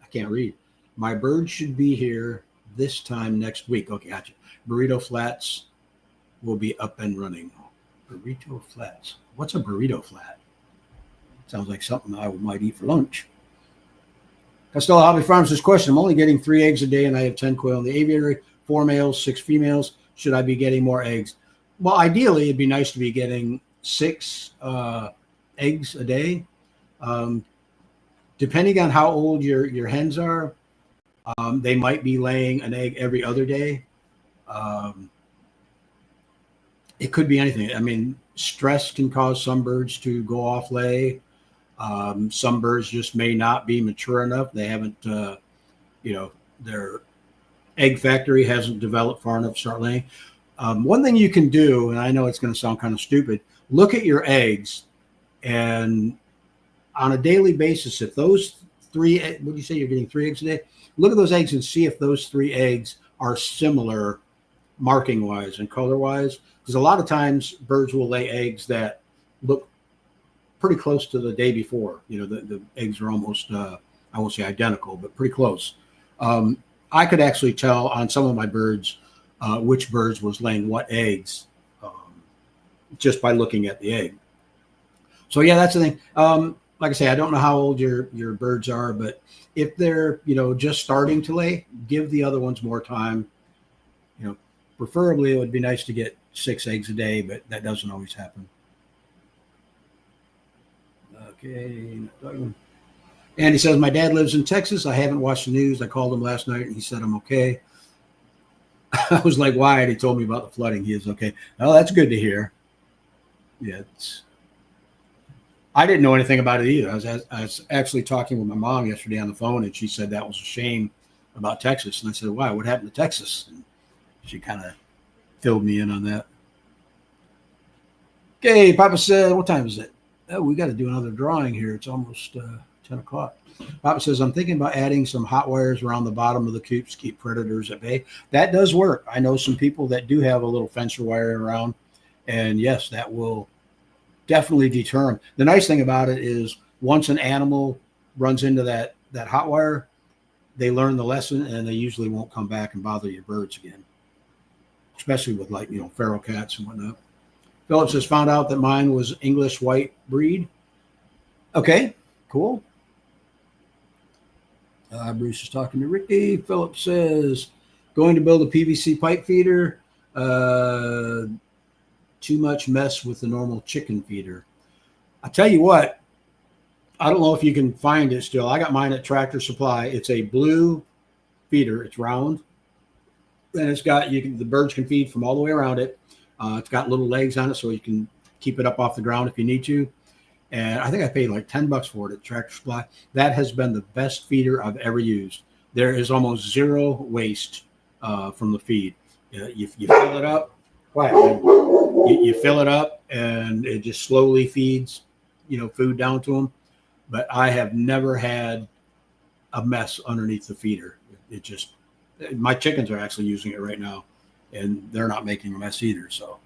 I can't read. My bird should be here this time next week. Okay, gotcha. Burrito Flats will be up and running. Burrito Flats. What's a burrito flat? Sounds like something I might eat for lunch. Costello Hobby Farms says, question, I'm only getting 3 eggs a day, and I have 10 quail in the aviary, 4 males, 6 females. Should I be getting more eggs? Well, ideally, it'd be nice to be getting 6 eggs a day. Depending on how old your hens are, they might be laying an egg every other day. It could be anything. I mean, stress can cause some birds to go off lay. Some birds just may not be mature enough. They haven't, their egg factory hasn't developed far enough to start laying. One thing you can do, and I know it's going to sound kind of stupid, look at your eggs, and on a daily basis, if those 3, what do you say you're getting 3 eggs a day? Look at those eggs and see if those 3 eggs are similar marking wise and color wise. Because a lot of times birds will lay eggs that look pretty close to the day before. The eggs are almost, I won't say identical, but pretty close. I could actually tell on some of my birds which birds was laying what eggs just by looking at the egg. So yeah, that's the thing. Like I say, I don't know how old your birds are, but if they're, just starting to lay, give the other ones more time. Preferably it would be nice to get 6 eggs a day, but that doesn't always happen. Okay. And he says, my dad lives in Texas. I haven't watched the news. I called him last night and he said I'm okay. I was like, why? And he told me about the flooding. He is okay. Oh, that's good to hear. Yeah. I didn't know anything about it either. I was actually talking with my mom yesterday on the phone, and she said that was a shame about Texas. And I said, why? What happened to Texas? And she kind of filled me in on that. Okay, Papa said, what time is it? Oh, we got to do another drawing here. It's almost 10 o'clock. Papa says, I'm thinking about adding some hot wires around the bottom of the coops to keep predators at bay. That does work. I know some people that do have a little fencer wire around. And yes, that will definitely deter them. The nice thing about it is once an animal runs into that hot wire, they learn the lesson and they usually won't come back and bother your birds again, especially with feral cats and whatnot. Philip says, found out that mine was English white breed. Okay, cool. Bruce is talking to Ricky. Philip says, going to build a PVC pipe feeder. Too much mess with the normal chicken feeder. I tell you what, I don't know if you can find it still. I got mine at Tractor Supply. It's a blue feeder. It's round. And it's got, the birds can feed from all the way around it. It's got little legs on it so you can keep it up off the ground if you need to. And I think I paid like $10 for it at Tractor Supply. That has been the best feeder I've ever used. There is almost zero waste from the feed. You fill it up. You fill it up and it just slowly feeds, food down to them. But I have never had a mess underneath the feeder. It just, my chickens are actually using it right now and they're not making a mess either. So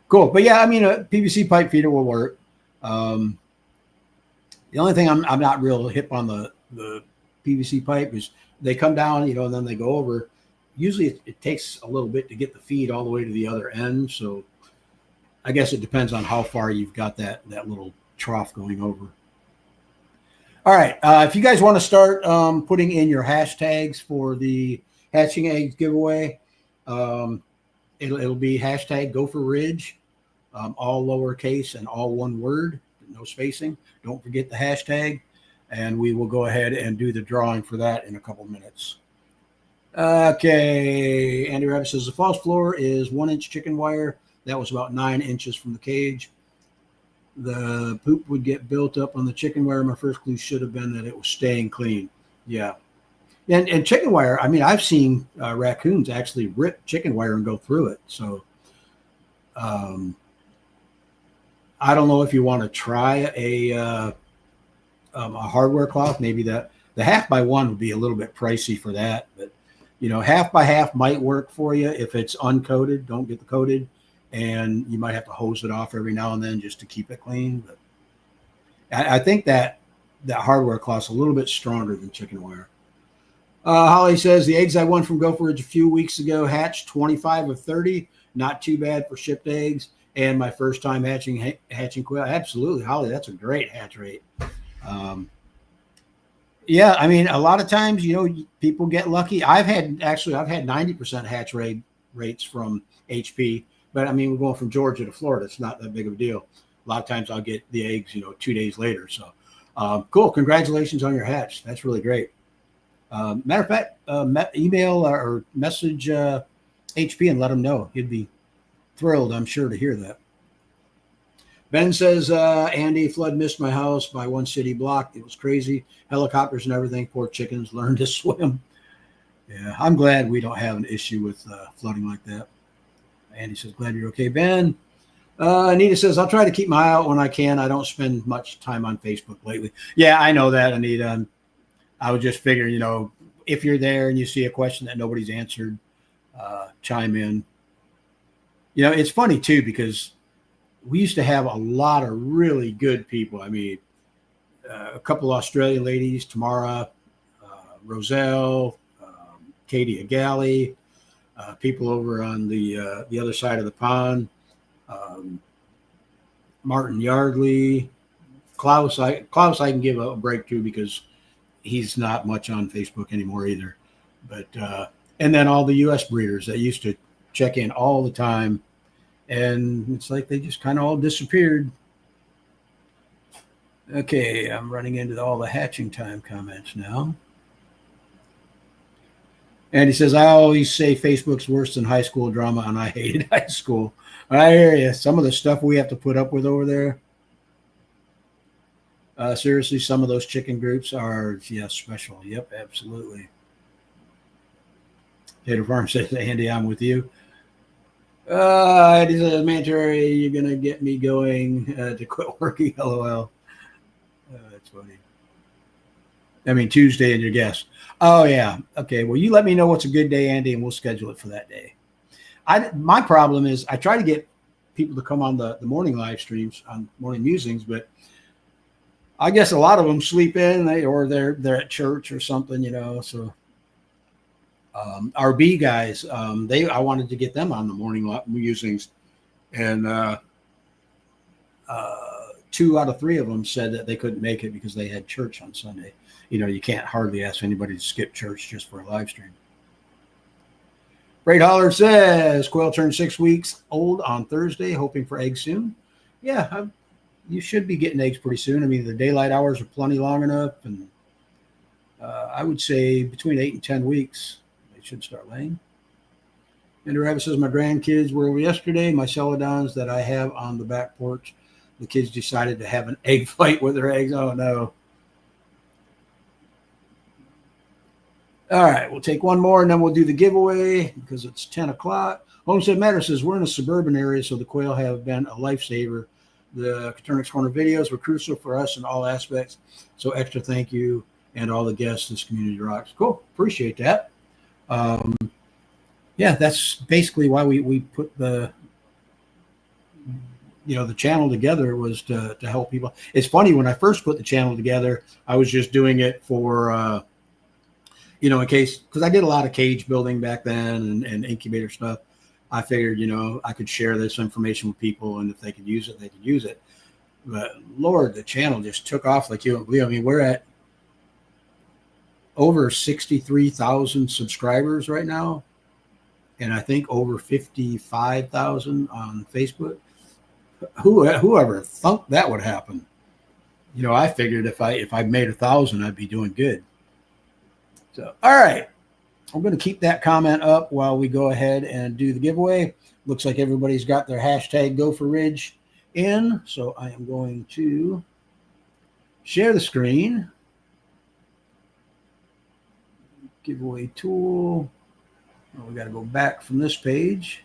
cool. But yeah, I mean, a PVC pipe feeder will work. The only thing I'm not real hip on the PVC pipe is they come down, and then they go over. Usually it takes a little bit to get the feed all the way to the other end. So I guess it depends on how far you've got that little trough going over. All right. If you guys want to start putting in your hashtags for the hatching eggs giveaway, it'll be hashtag Gopher Ridge, all lowercase and all one word, no spacing. Don't forget the hashtag, and we will go ahead and do the drawing for that in a couple minutes. Okay, Andy Rabbit says the false floor is 1-inch chicken wire. That was about 9 inches from the cage. The poop would get built up on the chicken wire. My first clue should have been that it was staying clean. Yeah. And chicken wire, I mean, I've seen raccoons actually rip chicken wire and go through it. So I don't know if you want to try a hardware cloth. Maybe the 1/2x1 would be a little bit pricey for that, but 1/2x1/2 might work for you if it's uncoated. Don't get the coated, and you might have to hose it off every now and then just to keep it clean. But I think that hardware cloth's a little bit stronger than chicken wire. Holly says the eggs I won from Gopher Ridge a few weeks ago hatched 25 of 30. Not too bad for shipped eggs. And my first time hatching quail. Absolutely, Holly, that's a great hatch rate. Yeah, I mean, a lot of times, people get lucky. I've had 90% hatch rates from HP, but I mean, we're going from Georgia to Florida. It's not that big of a deal. A lot of times I'll get the eggs, 2 days later. So cool. Congratulations on your hatch. That's really great. Matter of fact, email or message HP and let them know. He'd be thrilled, I'm sure, to hear that. Ben says, Andy, flood missed my house by 1 city block. It was crazy. Helicopters and everything. Poor chickens learned to swim. Yeah, I'm glad we don't have an issue with flooding like that. Andy says, glad you're okay, Ben. Anita says, I'll try to keep my eye out when I can. I don't spend much time on Facebook lately. Yeah, I know that, Anita. I would just figure, if you're there and you see a question that nobody's answered, chime in. It's funny, too, because we used to have a lot of really good people. I mean, a couple Australian ladies, Tamara, Roselle, Katie Agali, people over on the other side of the pond, Martin Yardley, Klaus. I can give a break to because he's not much on Facebook anymore either. But and then all the U.S. breeders that used to check in all the time. And it's like they just kind of all disappeared. Okay, I'm running into all the hatching time comments now. And he says, I always say Facebook's worse than high school drama, and I hated high school. I hear you. Some of the stuff we have to put up with over there. Seriously, some of those chicken groups are, special. Yep, absolutely. Tater Farm says, Andy, I'm with you. It is a mandatory. You're going to get me going to quit working. LOL. That's funny. I mean, Tuesday and your guest. Oh, yeah. Okay. Well, you let me know what's a good day, Andy, and we'll schedule it for that day. My problem is I try to get people to come on the morning live streams on morning musings, but I guess a lot of them sleep in or they're at church or something, so our B guys, I wanted to get them on the morning musings, and 2 out of 3 of them said that they couldn't make it because they had church on Sunday. You can't hardly ask anybody to skip church just for a live stream. Great Holler says, Quail turned 6 weeks old on Thursday, hoping for eggs soon. Yeah, you should be getting eggs pretty soon. I mean, the daylight hours are plenty long enough, and I would say between 8 and 10 weeks, they should start laying. Andrew Rabbit says, my grandkids were over yesterday. My celadons that I have on the back porch, the kids decided to have an egg fight with their eggs. Oh, no. All right, we'll take one more, and then we'll do the giveaway because it's 10 o'clock. Homestead Matter says, we're in a suburban area, so the quail have been a lifesaver. The Coturnix Corner videos were crucial for us in all aspects. So extra thank you, and all the guests. This community rocks. Cool. Appreciate that. That's basically why we put the channel together, was to help people. It's funny, when I first put the channel together, I was just doing it for in case, because I did a lot of cage building back then and incubator stuff. I figured, I could share this information with people, and if they could use it, they could use it. But Lord, the channel just took off like you don't believe. I mean, we're at over 63,000 subscribers right now, and I think over 55,000 on Facebook. Whoever thought that would happen? I figured if I made 1,000, I'd be doing good. So, all right. I'm going to keep that comment up while we go ahead and do the giveaway. Looks like everybody's got their hashtag Go for Ridge in. So I am going to share the screen. Giveaway tool. Oh, we got to go back from this page.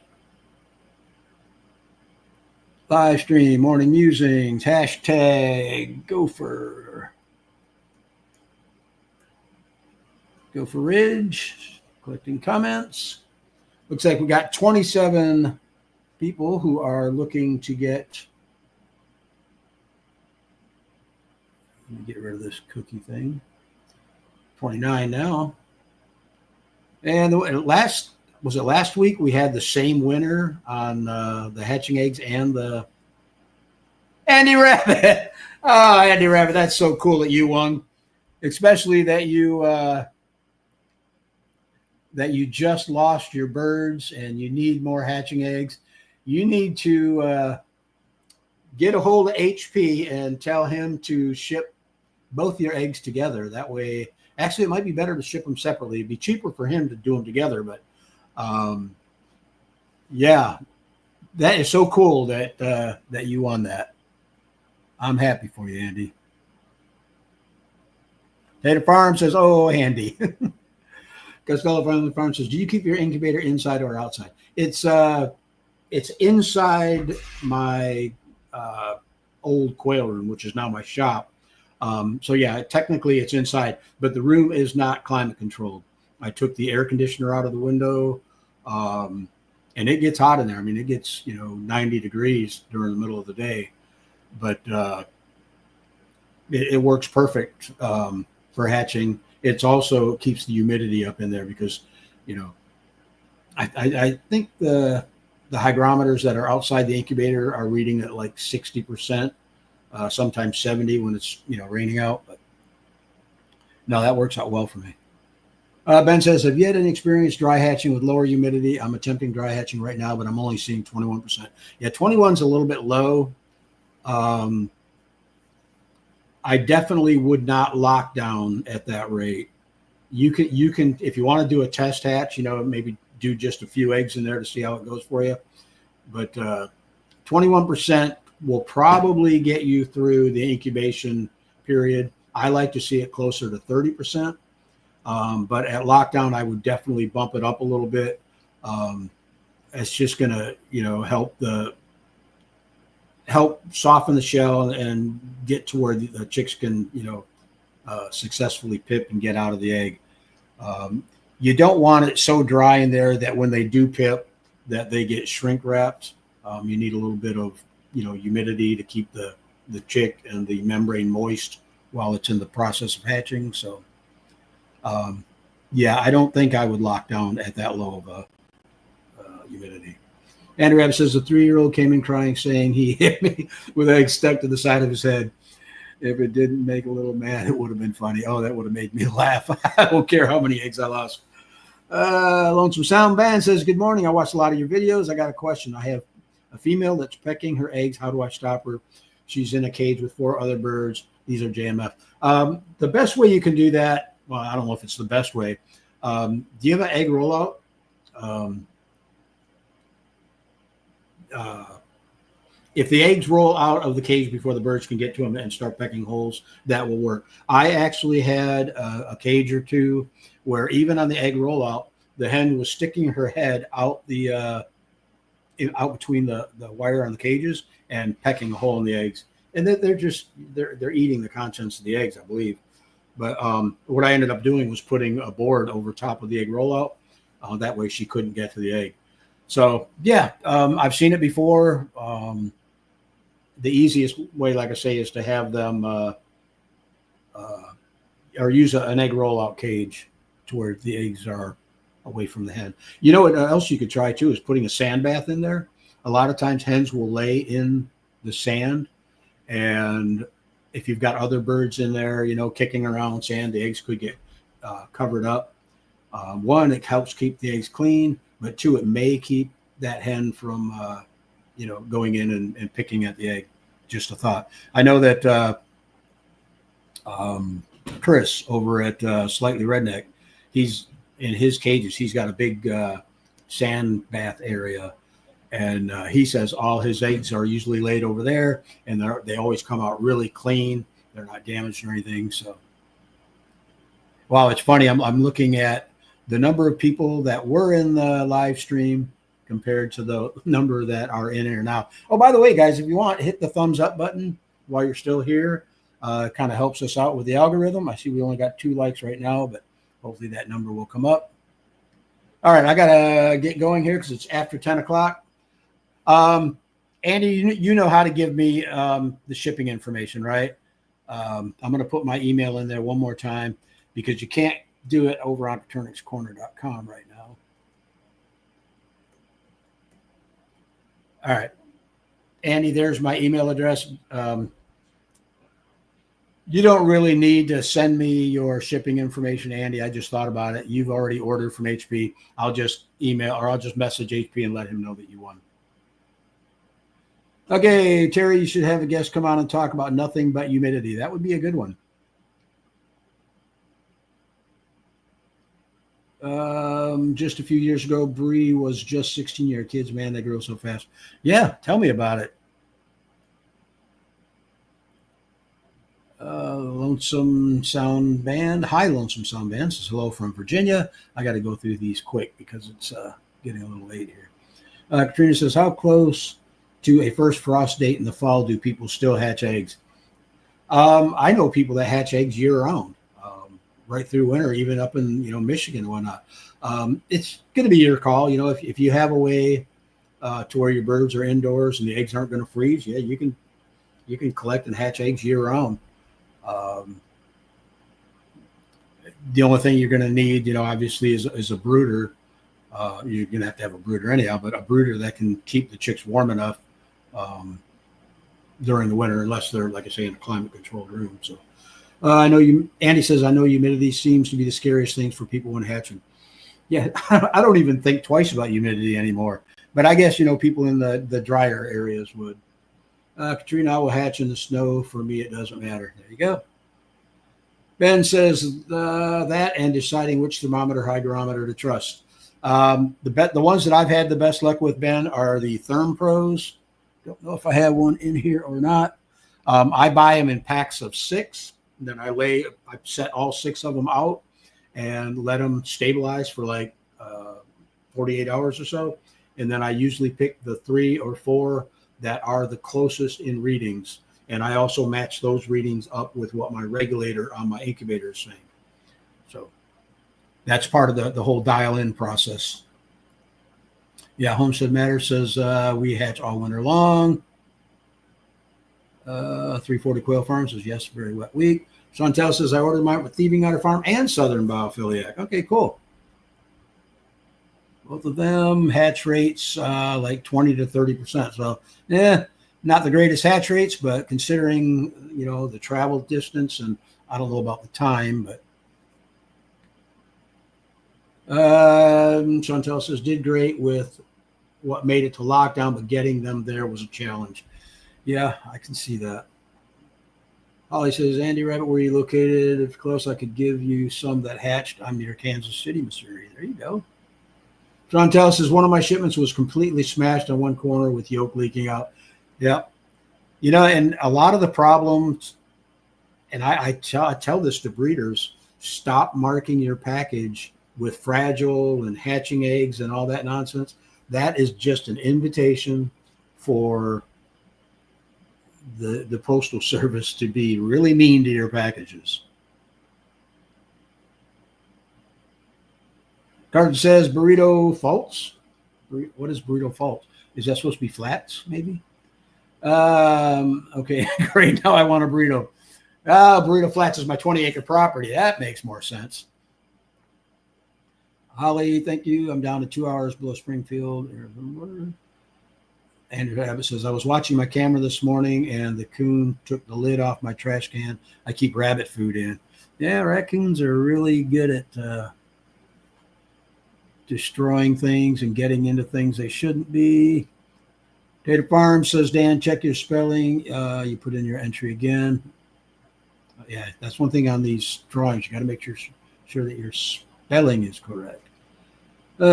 Live stream, morning musings, hashtag Go for Ridge, collecting comments. Looks like we got 27 people who are looking to get, let me get rid of this cookie thing, 29 now. And last week we had the same winner on the hatching eggs and the Andy Rabbit. Oh, Andy Rabbit, that's so cool that you won, especially that you just lost your birds and you need more hatching eggs. You need to get a hold of HP and tell him to ship both your eggs together. That way, actually, it might be better to ship them separately. It'd be cheaper for him to do them together. But that is so cool that you won that. I'm happy for you, Andy. Tater Farm says, oh, Andy. Costello Farm says, do you keep your incubator inside or outside? It's inside my old quail room, which is now my shop. Technically it's inside, but the room is not climate controlled. I took the air conditioner out of the window, and it gets hot in there. I mean, it gets 90 degrees during the middle of the day, but it works perfect for hatching. It's also keeps the humidity up in there because, I think the hygrometers that are outside the incubator are reading at like 60%, sometimes 70 when it's, raining out. But no, that works out well for me. Ben says, have you had any experience dry hatching with lower humidity? I'm attempting dry hatching right now, but I'm only seeing 21%. Yeah, 21's a little bit low. I definitely would not lock down at that rate. You can if you want to do a test hatch, maybe do just a few eggs in there to see how it goes for you. But 21% will probably get you through the incubation period. I like to see it closer to 30%. But at lockdown, I would definitely bump it up a little bit. It's just going to, help soften the shell and get to where the chicks can, successfully pip and get out of the egg. You don't want it so dry in there that when they do pip, that they get shrink wrapped. You need a little bit of, humidity to keep the chick and the membrane moist while it's in the process of hatching. So, I don't think I would lock down at that low of a humidity. Andrew Rabbit says the 3-year-old came in crying, saying he hit me with eggs stuck to the side of his head. If it didn't make a little mad, it would have been funny. Oh, that would have made me laugh. I don't care how many eggs I lost. Lonesome Sound Band says, good morning. I watched a lot of your videos. I got a question. I have a female that's pecking her eggs. How do I stop her? She's in a cage with 4 other birds. These are JMF. The best way you can do that, well, I don't know if it's the best way. Do you have an egg rollout? If the eggs roll out of the cage before the birds can get to them and start pecking holes, that will work. I actually had a cage or two where even on the egg rollout, the hen was sticking her head out out between the wire on the cages and pecking a hole in the eggs. And they're eating the contents of the eggs, I believe. But what I ended up doing was putting a board over top of the egg rollout. That way she couldn't get to the egg. So, I've seen it before. The easiest way, like I say, is to have them or use an egg rollout cage to where the eggs are away from the hen. You know what else you could try, too, is putting a sand bath in there. A lot of times hens will lay in the sand. And if you've got other birds in there, kicking around sand, the eggs could get covered up. One, it helps keep the eggs clean. But 2, it may keep that hen from, going in and picking at the egg. Just a thought. I know that Chris over at Slightly Redneck, he's in his cages. He's got a big sand bath area. And he says all his eggs are usually laid over there. And they always come out really clean. They're not damaged or anything. So, wow, it's funny. I'm looking at the number of people that were in the live stream compared to the number that are in here now. Oh, by the way, guys, if you want, hit the thumbs up button while you're still here. It kind of helps us out with the algorithm. I see we only got 2 likes right now, but hopefully that number will come up. All right, I got to get going here because it's after 10 o'clock. Andy, you know how to give me the shipping information, right? I'm going to put my email in there one more time because you can't do it over on coturnixcorner.com right now. All right. Andy, there's my email address. You don't really need to send me your shipping information, Andy. I just thought about it. You've already ordered from HP. I'll just email or I'll just message HP and let him know that you won. Okay, Terry, you should have a guest come on and talk about nothing but humidity. That would be a good one. Just a few years ago, Bree was just 16-year kids. Man, they grow so fast. Yeah, tell me about it. Lonesome Sound Band. Hi, Lonesome Sound Band. This is hello from Virginia. I got to go through these quick because it's getting a little late here. Katrina says, how close to a first frost date in the fall do people still hatch eggs? I know people that hatch eggs year-round. Right through winter, even up in Michigan and whatnot. It's going to be your call. If you have a way to where your birds are indoors and the eggs aren't going to freeze, yeah, you can collect and hatch eggs year round. The only thing you're going to need, obviously, is a brooder. You're going to have a brooder anyhow, but a brooder that can keep the chicks warm enough during the winter, unless they're, like I say, in a climate-controlled room. So. Andy says, I know humidity seems to be the scariest thing for people when hatching. Yeah, I don't even think twice about humidity anymore. But I guess, people in the drier areas would. Katrina, I will hatch in the snow. For me, it doesn't matter. There you go. Ben says that and deciding which thermometer hygrometer to trust. The ones that I've had the best luck with, Ben, are the Therm Pros. Don't know if I have one in here or not. I buy them in packs of 6. And then I set all 6 of them out and let them stabilize for like 48 hours or so. And then I usually pick the 3 or 4 that are the closest in readings. And I also match those readings up with what my regulator on my incubator is saying. So that's part of the whole dial-in process. Yeah, Homestead Matters says we hatch all winter long. 340 Quail Farm says yes, very wet week. Chantel says I ordered mine with Thieving Otter Farm and Southern Biophiliac. Okay, cool. Both of them hatch rates like 20 to 30%. So, not the greatest hatch rates, but considering, the travel distance, and I don't know about the time, but Chantel says did great with what made it to lockdown, but getting them there was a challenge. Yeah, I can see that. Holly says, Andy Rabbit, where are you located? If close, I could give you some that hatched. I'm near Kansas City, Missouri. There you go. Chantel says one of my shipments was completely smashed on one corner with yolk leaking out. Yeah. And a lot of the problems, and I tell this to breeders, stop marking your package with fragile and hatching eggs and all that nonsense. That is just an invitation for the Postal Service to be really mean to your packages. Carton says burrito faults. What is burrito fault? Is that supposed to be flats, maybe? Okay, great. Now I want a burrito. Burrito Flats is my 20-acre property. That makes more sense. Holly, thank you. I'm down to 2 hours below Springfield. Andrew Abbott says, I was watching my camera this morning and the coon took the lid off my trash can. I keep rabbit food in. Yeah, raccoons are really good at destroying things and getting into things they shouldn't be. Data Farm says, Dan, check your spelling. You put in your entry again. Yeah, that's one thing on these drawings. You got to make sure that your spelling is correct.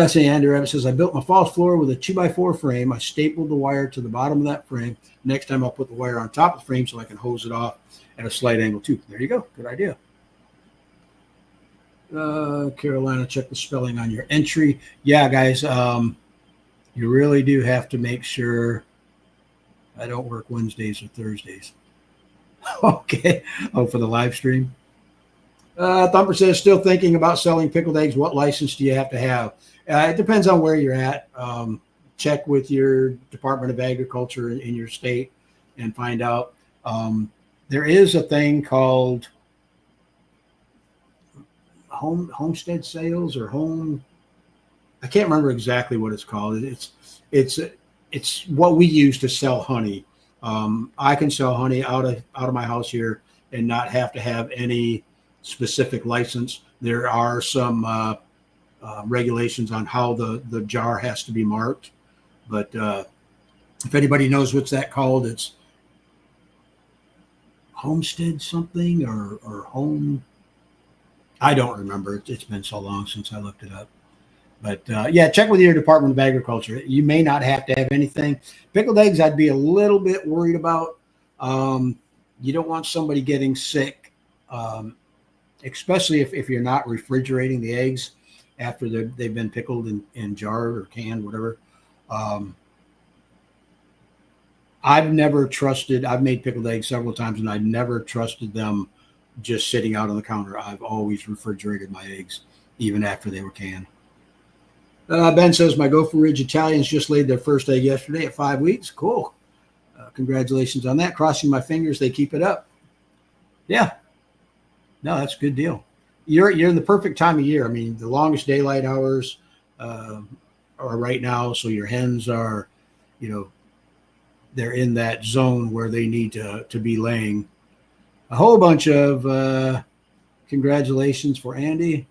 Say Andrew Rabbit says, I built my false floor with a 2x4 frame. I stapled the wire to the bottom of that frame. Next time I'll put the wire on top of the frame so I can hose it off at a slight angle too. There you go. Good idea. Carolina, check the spelling on your entry. Yeah, guys, you really do have to make sure I don't work Wednesdays or Thursdays. Okay. Oh, for the live stream. Thumper says, still thinking about selling pickled eggs. What license do you have to have? It depends on where you're at. Check with your Department of Agriculture in your state and find out. There is a thing called homestead sales or home. I can't remember exactly what it's called. It's what we use to sell honey. I can sell honey out of my house here and not have to have any specific license. There are some regulations on how the jar has to be marked, but if anybody knows what's that called, it's homestead something or home. I don't remember. It's been so long since I looked it up. But yeah, check with your Department of Agriculture. You may not have to have anything. Pickled eggs, I'd be a little bit worried about. You don't want somebody getting sick, especially if you're not refrigerating the eggs after they've been pickled in jarred or canned, whatever. I've made pickled eggs several times, and I've never trusted them just sitting out on the counter. I've always refrigerated my eggs, even after they were canned. Ben says, my Gopher Ridge Italians just laid their first egg yesterday at 5 weeks. Cool. Congratulations on that. Crossing my fingers they keep it up. Yeah. No, that's a good deal. You're in the perfect time of year. I mean, the longest daylight hours are right now, so your hens are, they're in that zone where they need to be laying. A whole bunch of congratulations for Andy.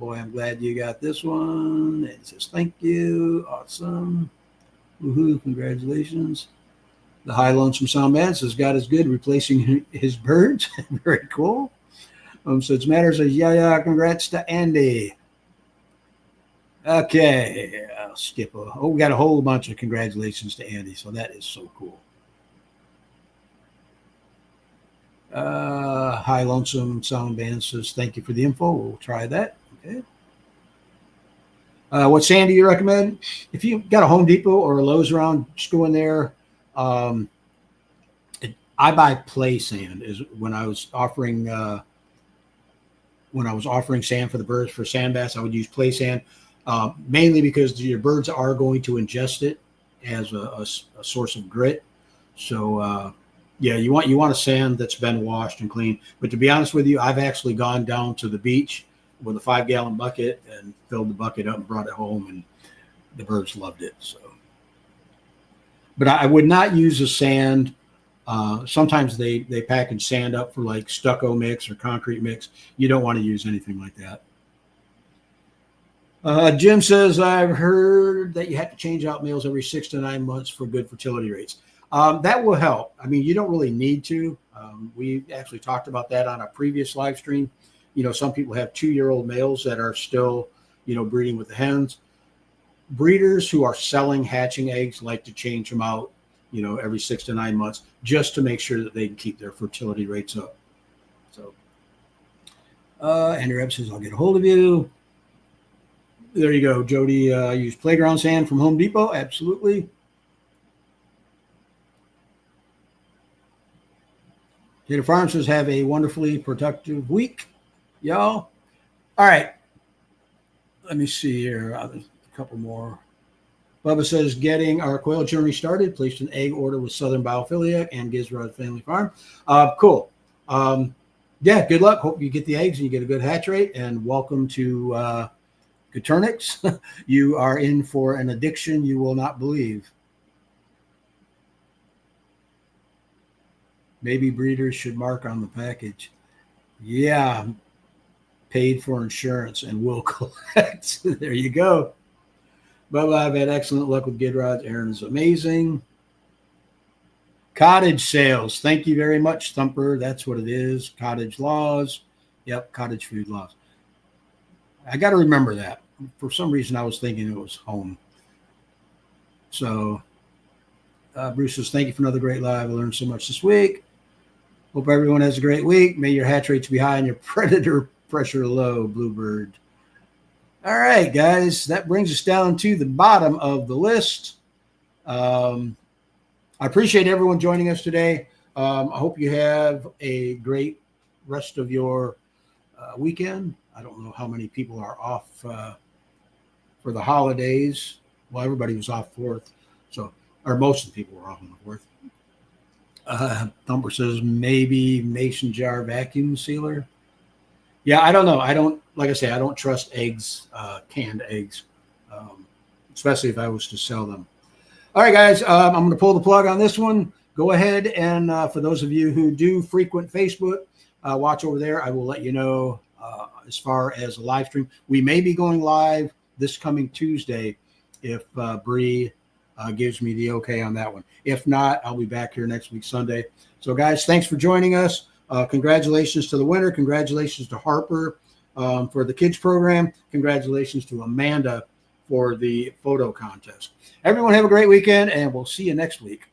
Boy, I'm glad you got this one. It says, thank you. Awesome. Woohoo. Congratulations. The High Lonesome Sound Man says God is good, replacing his birds. Very cool. So it's matters as yeah. Congrats to Andy. Okay, I'll skip. We got a whole bunch of congratulations to Andy. So that is so cool. High Lonesome Sound Band says thank you for the info. We'll try that. Okay. What sand do you recommend? If you got a Home Depot or a Lowe's around, just go in there. I buy play sand. Is when I was offering sand for the birds for sand bass, I would use play sand, mainly because your birds are going to ingest it as a source of grit. So yeah, you want a sand that's been washed and cleaned. But to be honest with you, I've actually gone down to the beach with a 5-gallon bucket and filled the bucket up and brought it home, and the birds loved it. So, but I would not use a sand. Sometimes they package sand up for like stucco mix or concrete mix. You don't want to use anything like that. Jim says, I've heard that you have to change out males every 6 to 9 months for good fertility rates. That will help. I mean, you don't really need to. We actually talked about that on a previous live stream. Some people have 2-year-old males that are still, breeding with the hens. Breeders who are selling hatching eggs like to change them out, every 6 to 9 months, just to make sure that they can keep their fertility rates up. So, Andrew Ebb says, I'll get a hold of you. There you go. Jody used playground sand from Home Depot. Absolutely. Gator Farm says, have a wonderfully productive week, y'all. All right. Let me see here. A couple more. Bubba says, getting our quail journey started. Placed an egg order with Southern Biophiliac and Gizrod Family Farm. Cool. Yeah, good luck. Hope you get the eggs and you get a good hatch rate. And welcome to Coturnix. You are in for an addiction you will not believe. Maybe breeders should mark on the package. Yeah, paid for insurance and will collect. There you go. Bubba, I've had excellent luck with Gidrods. Aaron is amazing. Cottage sales. Thank you very much, Thumper. That's what it is. Cottage laws. Yep, cottage food laws. I got to remember that. For some reason, I was thinking it was home. So, Bruce says, thank you for another great live. I learned so much this week. Hope everyone has a great week. May your hatch rates be high and your predator pressure low, Bluebird. All right, guys, that brings us down to the bottom of the list. I appreciate everyone joining us today. I hope you have a great rest of your weekend. I don't know how many people are off for the holidays. Well, everybody was off 4th, or most of the people were off on the 4th. Thumper says maybe mason jar vacuum sealer. Yeah, I don't know. Like I say, I don't trust eggs, canned eggs, especially if I was to sell them. All right, guys, I'm going to pull the plug on this one. Go ahead and for those of you who do frequent Facebook, watch over there. I will let you know as far as a live stream. We may be going live this coming Tuesday if Bree gives me the okay on that one. If not, I'll be back here next week, Sunday. So, guys, thanks for joining us. Congratulations to the winner. Congratulations to Harper for the kids program. Congratulations to Amanda for the photo contest. Everyone have a great weekend, and we'll see you next week.